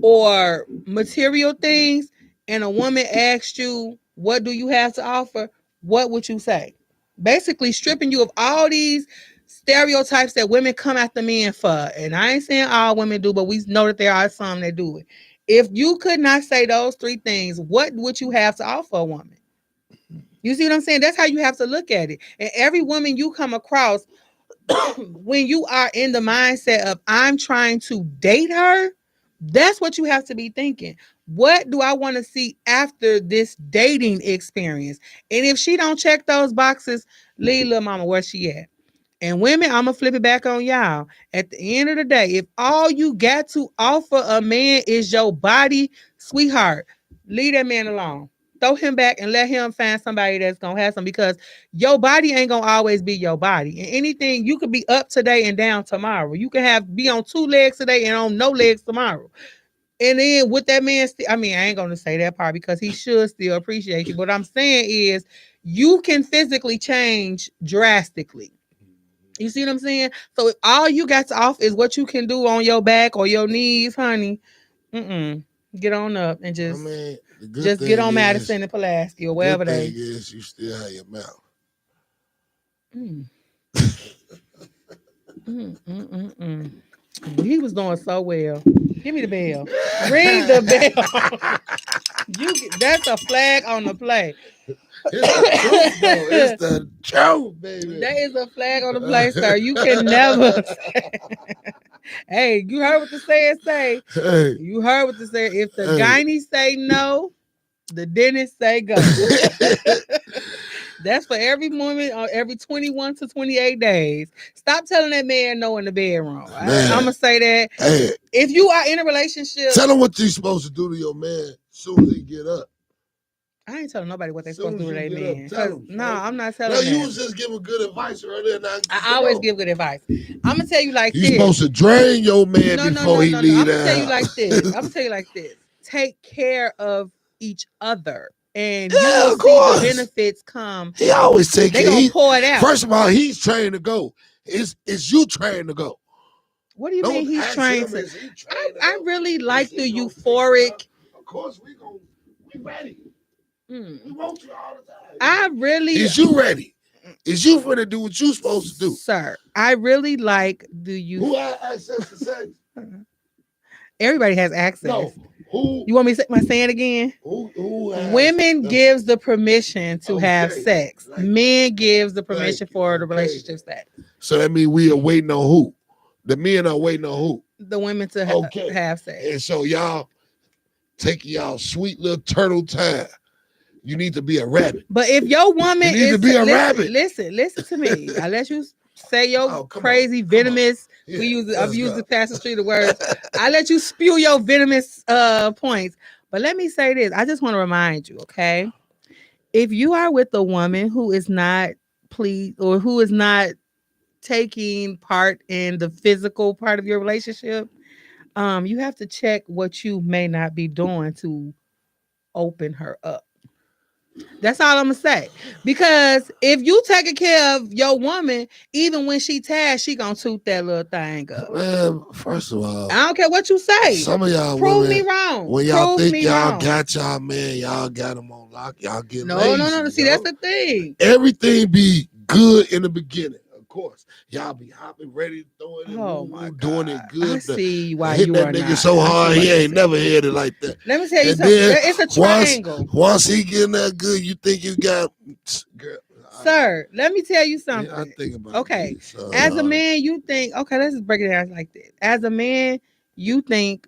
or material things, and a woman asked you, what do you have to offer? What would you say? Basically stripping you of all these stereotypes that women come after men for. And I ain't saying all women do, but we know that there are some that do it. If you could not say those 3 things, what would you have to offer a woman? You see what I'm saying? That's how you have to look at it. And every woman you come across, when you are in the mindset of I'm trying to date her, that's what you have to be thinking. What do I want to see after this dating experience? And if she don't check those boxes, leave little mama where she at. And women, I'm going to flip it back on y'all. At the end of the day, if all you got to offer a man is your body, sweetheart, leave that man alone. Throw him back and let him find somebody that's going to have some, because your body ain't going to always be your body. And anything, you could be up today and down tomorrow. You can be on 2 legs today and on no legs tomorrow. And then with that man, I ain't going to say that part because he should still appreciate you. What I'm saying is you can physically change drastically. You see what I'm saying? So if all you got to offer is what you can do on your back or your knees, honey, get on up and just get on Madison and Pulaski or wherever they. The thing is, you still have your mouth. He was doing so well. Give me the bell. Ring the bell. That's a flag on the play. It's the truth, baby. That is a flag on the play, sir. You can never say. Hey, you heard what the saying say. Hey. You heard what the saying. If the gynae say no, the dentist say go. That's for every woman on every 21 to 28 days. Stop telling that man no in the bedroom. I'm going to say that. Hey. If you are in a relationship. Tell him what you're supposed to do to your man as soon as he get up. I ain't telling nobody what they're supposed to do to their man. No, I'm not telling them. No, you was just giving good advice earlier. I always give good advice. I'm going to tell you like this. You're supposed to drain your man before he leave that I'm going to tell you like this. Take care of each other. And you will see the benefits come. He always take care. They're going to pour it out. First of all, he's trained to go. It's you trained to go. What do you mean he's trained to? I really like the euphoric. Of course, we ready. We want you all the time. I really. Is you ready? Is you finna do what you supposed to do? Sir, I really like Who has access to sex? Everybody has access. No. Who? You want me to say it again? Who Women gives the permission to have sex. Men gives the permission for the relationship sex. So that means we are waiting on who? The men are waiting on who? The women to have sex. And so y'all take y'all sweet little turtle time. You need to be a rabbit. But if your woman is to be a rabbit. Listen to me. I let you say your crazy venomous. I've used the Pastor Street of words. I let you spew your venomous points. But let me say this. I just want to remind you, okay? If you are with a woman who is not pleased or who is not taking part in the physical part of your relationship, you have to check what you may not be doing to open her up. That's all I'm gonna say. Because if you taking care of your woman, even when she tired, she gonna toot that little thing up. Man, first of all, I don't care what you say. Some of y'all prove women, me wrong. When y'all think y'all got y'all man, y'all got him on lock. Y'all get lazy. No. See, that's the thing. Everything be good in the beginning. Of course, y'all be hopping, ready to throw it in. Oh my God. Doing it good. I see why hit you that are nigga not. so hard he ain't never hit it like that. Let me tell you something. It's a triangle. Once he getting that good, you think you got girl. Sir, let me tell you something. Yeah, I think about okay. These, as a man, you think, okay, let's just break it down like this. As a man, you think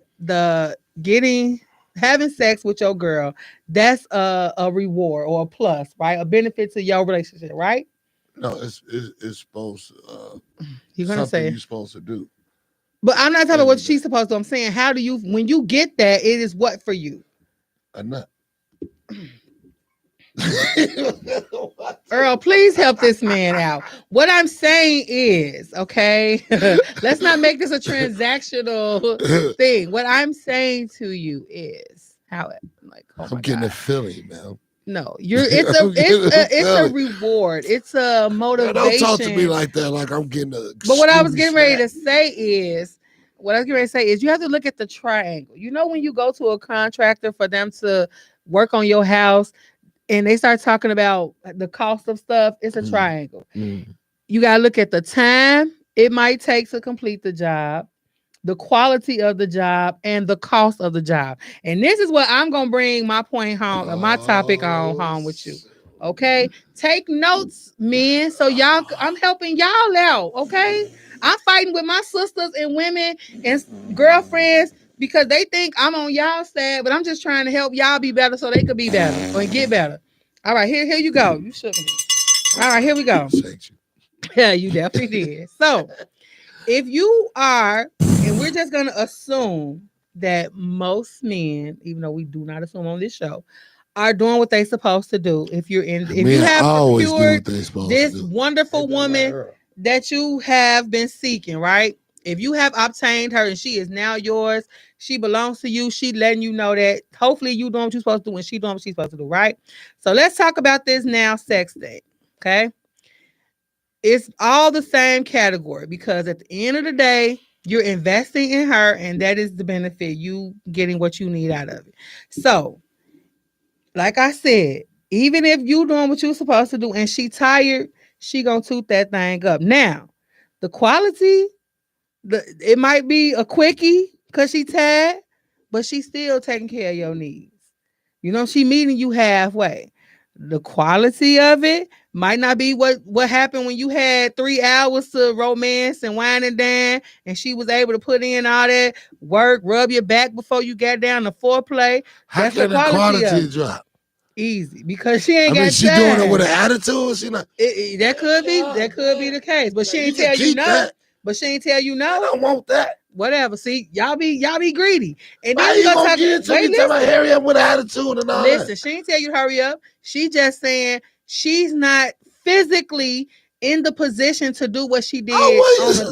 having sex with your girl, that's a reward or a plus, right? A benefit to your relationship, right? No, it's supposed to you're gonna say you're supposed to do. But I'm not talking about what she's supposed to. I'm saying, how do you, when you get that, it is what for you? A nut. Earl, please help this man out. What I'm saying is, okay, let's not make this a transactional thing. What I'm saying to you is, how it, like, oh I'm getting a feeling, man. No, it's a reward. It's a motivation. Don't talk to me like that. Like I'm getting a. But what I was getting ready to say is, you have to look at the triangle. You know, when you go to a contractor for them to work on your house, and they start talking about the cost of stuff, it's a triangle. You got to look at the time it might take to complete the job, the quality of the job, and the cost of the job. And this is what I'm going to bring my point home, or my topic on home with you. Okay? Take notes, men. So I'm helping y'all out. Okay? I'm fighting with my sisters and women and girlfriends because they think I'm on y'all side, but I'm just trying to help y'all be better so they could be better or get better. All right, here you go. You shook me. All right, here we go. Yeah, you definitely did. So, if you are, and we're just going to assume that most men, even though we do not assume on this show, are doing what they're supposed to do. If you have procured this wonderful woman that you have been seeking, right? If you have obtained her and she is now yours, she belongs to you. She letting you know that hopefully you doing what you're supposed to do and she doing what she's supposed to do, right? So let's talk about this now sex thing, okay? It's all the same category because at the end of the day, you're investing in her and that is the benefit, you getting what you need out of it. So, like I said, even if you doing what you're supposed to do and she tired, she gonna toot that thing up. Now, the quality, it might be a quickie because she tired, but she's still taking care of your needs. You know, she meeting you halfway. The quality of it might not be what happened when you had 3 hours to romance and wine and dine, and she was able to put in all that work, rub your back before you got down to foreplay. How can the quality drop? Easy, because she ain't got she doing it with an attitude. She not. That could be the case, but she ain't tell you no. That. But she ain't tell you no. I don't want that. Whatever. See, y'all be greedy. And then you gonna get into me tell my hurry up with attitude and all that. Listen, she ain't tell you to hurry up. She just saying she's not physically in the position to do what she did.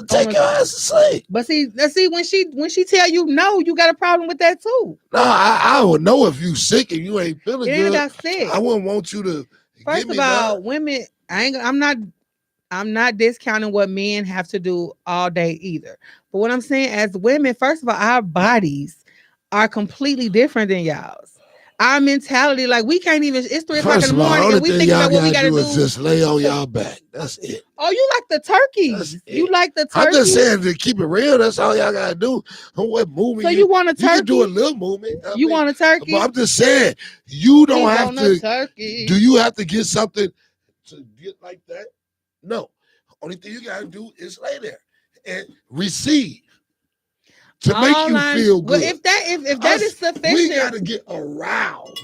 Take your ass to sleep. But see, when she tell you no, you got a problem with that too. No, I would know if you sick and you ain't feeling good. About sick. I wouldn't want you to. First of all, women, I'm not discounting what men have to do all day either. But what I'm saying, as women, first of all, our bodies are completely different than y'all's. Our mentality, like we can't even, it's 3 o'clock in the morning and we think about what we got to do. Just lay on y'all back. That's it. Oh, you like the turkeys. You like the turkeys. I'm just saying to keep it real. That's all y'all got to do. What movement? So you want a turkey? You can do a little movement. You want a turkey? But I'm just saying, you don't have to. Do you have to get something to get like that? No. Only thing you gotta do is lay there and receive to make you feel good. Well, if that is sufficient, we gotta get aroused.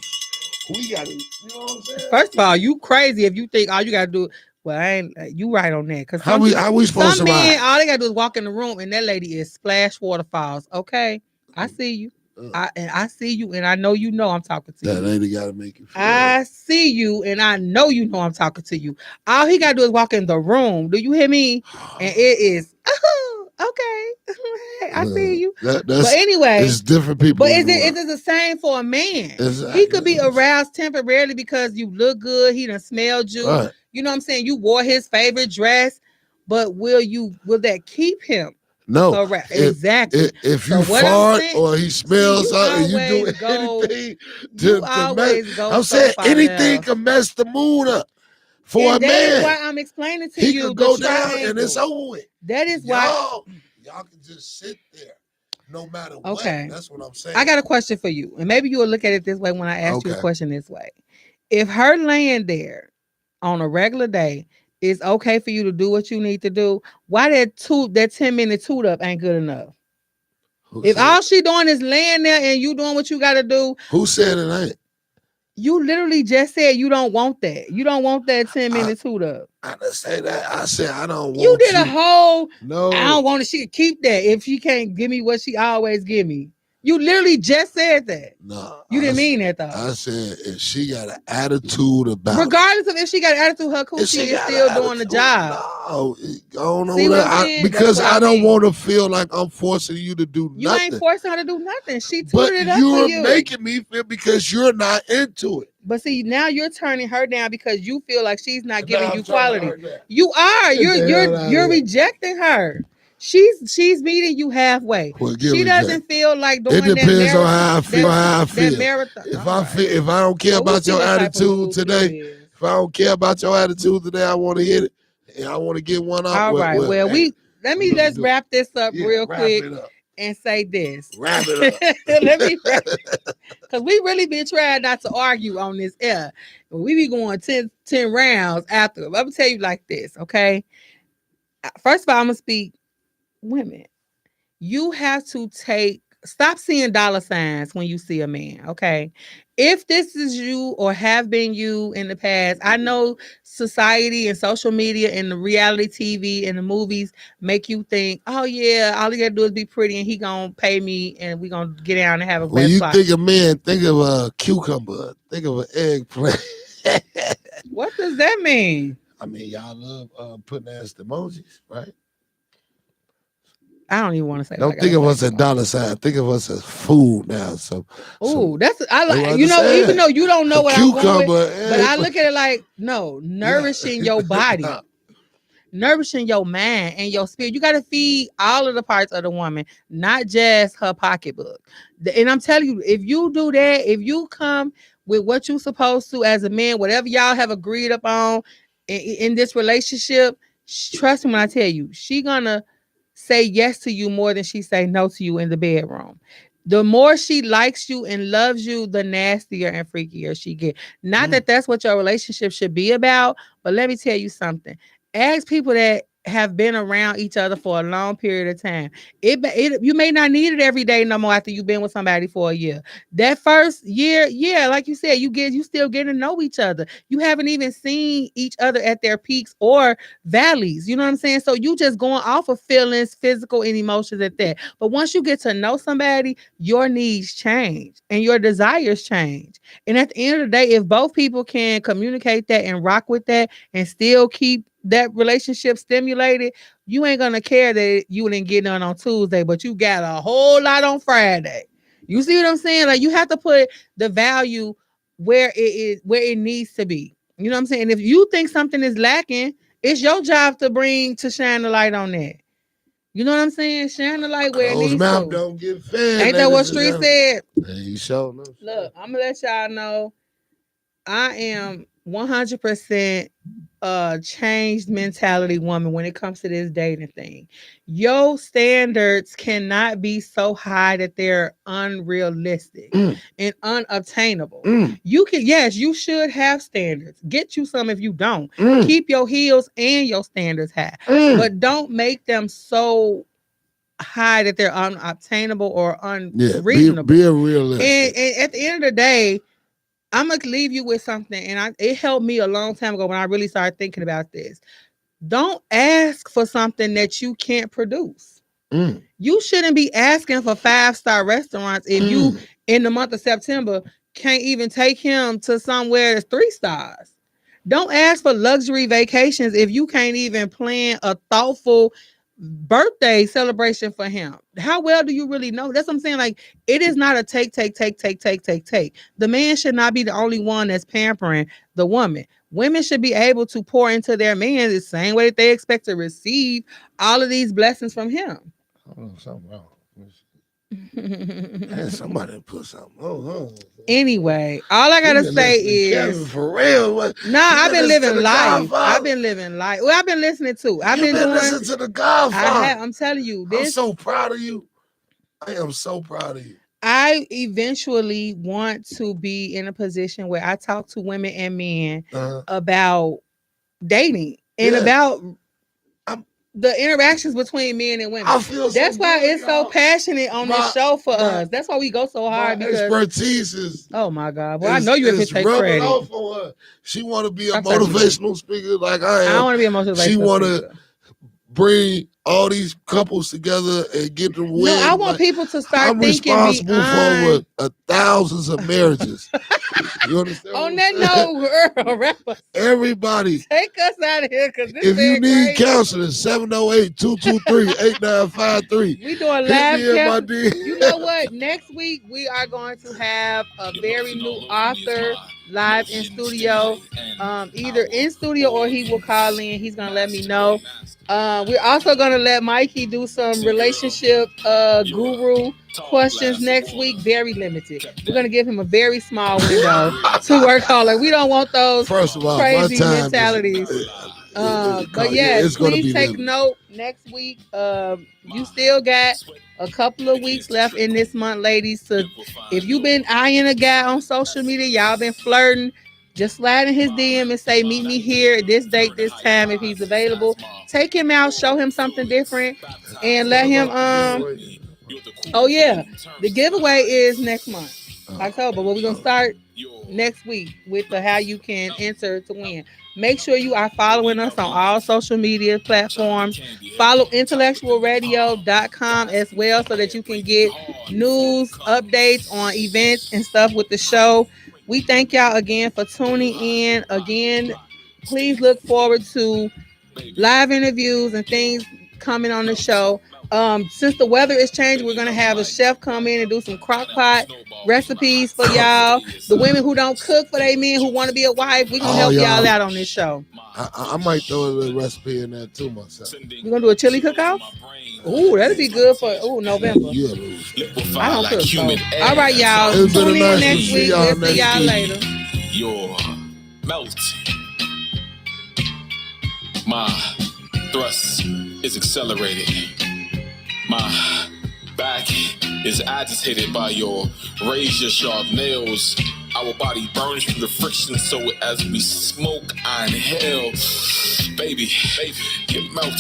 We gotta, you know what I'm saying? First of all, you crazy if you think all you gotta do. Well, I ain't. You right on that. Because how we supposed to ride? Men, all they gotta do is walk in the room and that lady is splash waterfalls. Okay, I see you. I see you, and I know you know I'm talking to you. That lady got to make you feel. I see you, and I know you know I'm talking to you. All he got to do is walk in the room. Do you hear me? And it is, okay. I see you. But anyway, it's different people. But is it the same for a man? Exactly. He could be aroused temporarily because you look good. He done smelled you. Right. You know what I'm saying? You wore his favorite dress, but will that keep him? No, exactly. If you fart or he smells something, you do anything to mess. I'm saying anything can mess the mood up for a man. That is why I'm explaining to you. He could go down and it's over with. That is why y'all can just sit there no matter what. That's what I'm saying. I got a question for you, and maybe you will look at it this way when I ask you a question this way. If her laying there on a regular day, it's okay for you to do what you need to do. Why that 10-minute toot up ain't good enough? If all she doing is laying there and you doing what you got to do. Who said it ain't? You literally just said you don't want that. You don't want that 10-minute toot up. I didn't say that. I said I don't want you. Did a whole, no. I don't want it. She can keep that if she can't give me what she always give me. You literally just said that. No. You didn't mean that, though. I said if she got an attitude about regardless of if she got an attitude, her coochie is still doing the job. No, I don't know that. Because I don't want to feel like I'm forcing you to do nothing. You ain't forcing her to do nothing. She tooted it up for you. You're making me feel because you're not into it. But see, now you're turning her down because you feel like she's not giving you quality. You are. You're rejecting her. She's meeting you halfway. Well, she doesn't feel like doing that. It depends on how I feel. That marathon. If I don't care about your attitude today, if I don't care about your attitude today, I want to hit it and I want to get one off. All right. Well, let's wrap this up real quick and say this. Wrap it up. Let me wrap it. Because we really been trying not to argue on this air. We be going 10 rounds after. I'm gonna tell you like this, okay? First of all, I'm gonna speak. Women, you have to stop seeing dollar signs when you see a man, okay? If this is you or have been you in the past, I know society and social media and the reality TV and the movies make you think, oh yeah, all you gotta do is be pretty and he gonna pay me and we gonna get down and have a when you think of man, think of a cucumber, think of an eggplant. What does that mean? I mean, y'all love putting ass emojis, right? I don't even want to say. Don't think of us as dollar sign. Think of us as food now. That's I like. Even though you don't know what I'm going with, but I look at it like nourishing your body, nourishing your mind and your spirit. You got to feed all of the parts of the woman, not just her pocketbook. And I'm telling you, if you do that, if you come with what you're supposed to as a man, whatever y'all have agreed upon in this relationship, trust me when I tell you, she gonna say yes to you more than she say no to you in the bedroom. The more she likes you and loves you, the nastier and freakier she get. Not that that's what your relationship should be about, but let me tell you something. Ask people that have been around each other for a long period of time. You may not need it every day no more after you've been with somebody for a year. That first year, yeah, like you said, you still getting to know each other. You haven't even seen each other at their peaks or valleys. You know what I'm saying? So you just going off of feelings, physical and emotions at that. But once you get to know somebody, your needs change and your desires change. And at the end of the day, if both people can communicate that and rock with that and still keep that relationship stimulated, you ain't gonna care that you didn't get none on Tuesday, but you got a whole lot on Friday. You see what I'm saying? Like you have to put the value where it needs to be. You know what I'm saying? If you think something is lacking, it's your job to shine the light on that. You know what I'm saying? Shine the light where it needs to. Don't get fed. Ain't that what Street said? You sure know. Look, I'm gonna let y'all know I am 100% changed mentality woman when it comes to this dating thing. Your standards cannot be so high that they're unrealistic and unobtainable. You should have standards. Get you some if you don't. Keep your heels and your standards high, but don't make them so high that they're unobtainable or unreasonable. Be a realistic. And at the end of the day, I'm going to leave you with something. And it helped me a long time ago when I really started thinking about this. Don't ask for something that you can't produce. You shouldn't be asking for 5-star restaurants if you, in the month of September, can't even take him to somewhere that's 3 stars. Don't ask for luxury vacations if you can't even plan a thoughtful birthday celebration for him. How well do you really know? That's what I'm saying. Like, it is not a take. The man should not be the only one that's pampering the woman. Women should be able to pour into their man the same way that they expect to receive all of these blessings from him. Oh, something wrong. Man, somebody put something on. Anyway, all I gotta say is, Kevin, for real. I've been living life. I've been living life. Well, I've been listening to. I've been listening to the Godfather. I'm telling you, I'm so proud of you. I am so proud of you. I eventually want to be in a position where I talk to women and men about dating and about the interactions between men and women. I feel that's so why good, it's so passionate on this show for us. That's why we go so hard because expertise is. Oh my God! Well, I know you have to take credit. Off on her. She want to be a motivational speaker like I am. I don't want to be a motivational speaker. She want to bring all these couples together and get them win. No, I want people to start thinking responsible for thousands of marriages. You understand? On that note, rapper, everybody, take us out of here because if you need counseling, 708-223-8953. We doing live counseling. You know what? Next week we are going to have a very new author live in studio, either in studio or he will call in. He's gonna let me know. We're also gonna let Mikey do some relationship guru questions next week. Very limited. We're gonna give him a very small window to work on. Like we don't want those crazy mentalities. But yeah, please take note. Next week, you still got a couple of weeks left in this month, ladies. So if you've been eyeing a guy on social media, y'all been flirting, just slide in his DM and say, meet me here at this date, this time, if he's available. Take him out, show him something different, and let him, oh yeah, the giveaway is next month, October, but we're going to start next week with the how you can enter to win. Make sure you are following us on all social media platforms. Follow IntellectualRadio.com as well so that you can get news, updates on events and stuff with the show. We thank y'all again for tuning in. Again, please look forward to live interviews and things coming on the show. Since the weather is changing, we're going to have a chef come in and do some crock pot recipes for y'all. The women who don't cook for their men who want to be a wife, we're going to help y'all out on this show. I might throw a little recipe in there too myself. You're going to do a chili cook-off? Ooh, that'd be good for November. I don't cook. So. All right, y'all. Tune in next week. We'll see y'all later. You're melting. My thrust is accelerated. My back is agitated by your razor-sharp nails. Our body burns from the friction, so as we smoke, I inhale. Baby, get melted.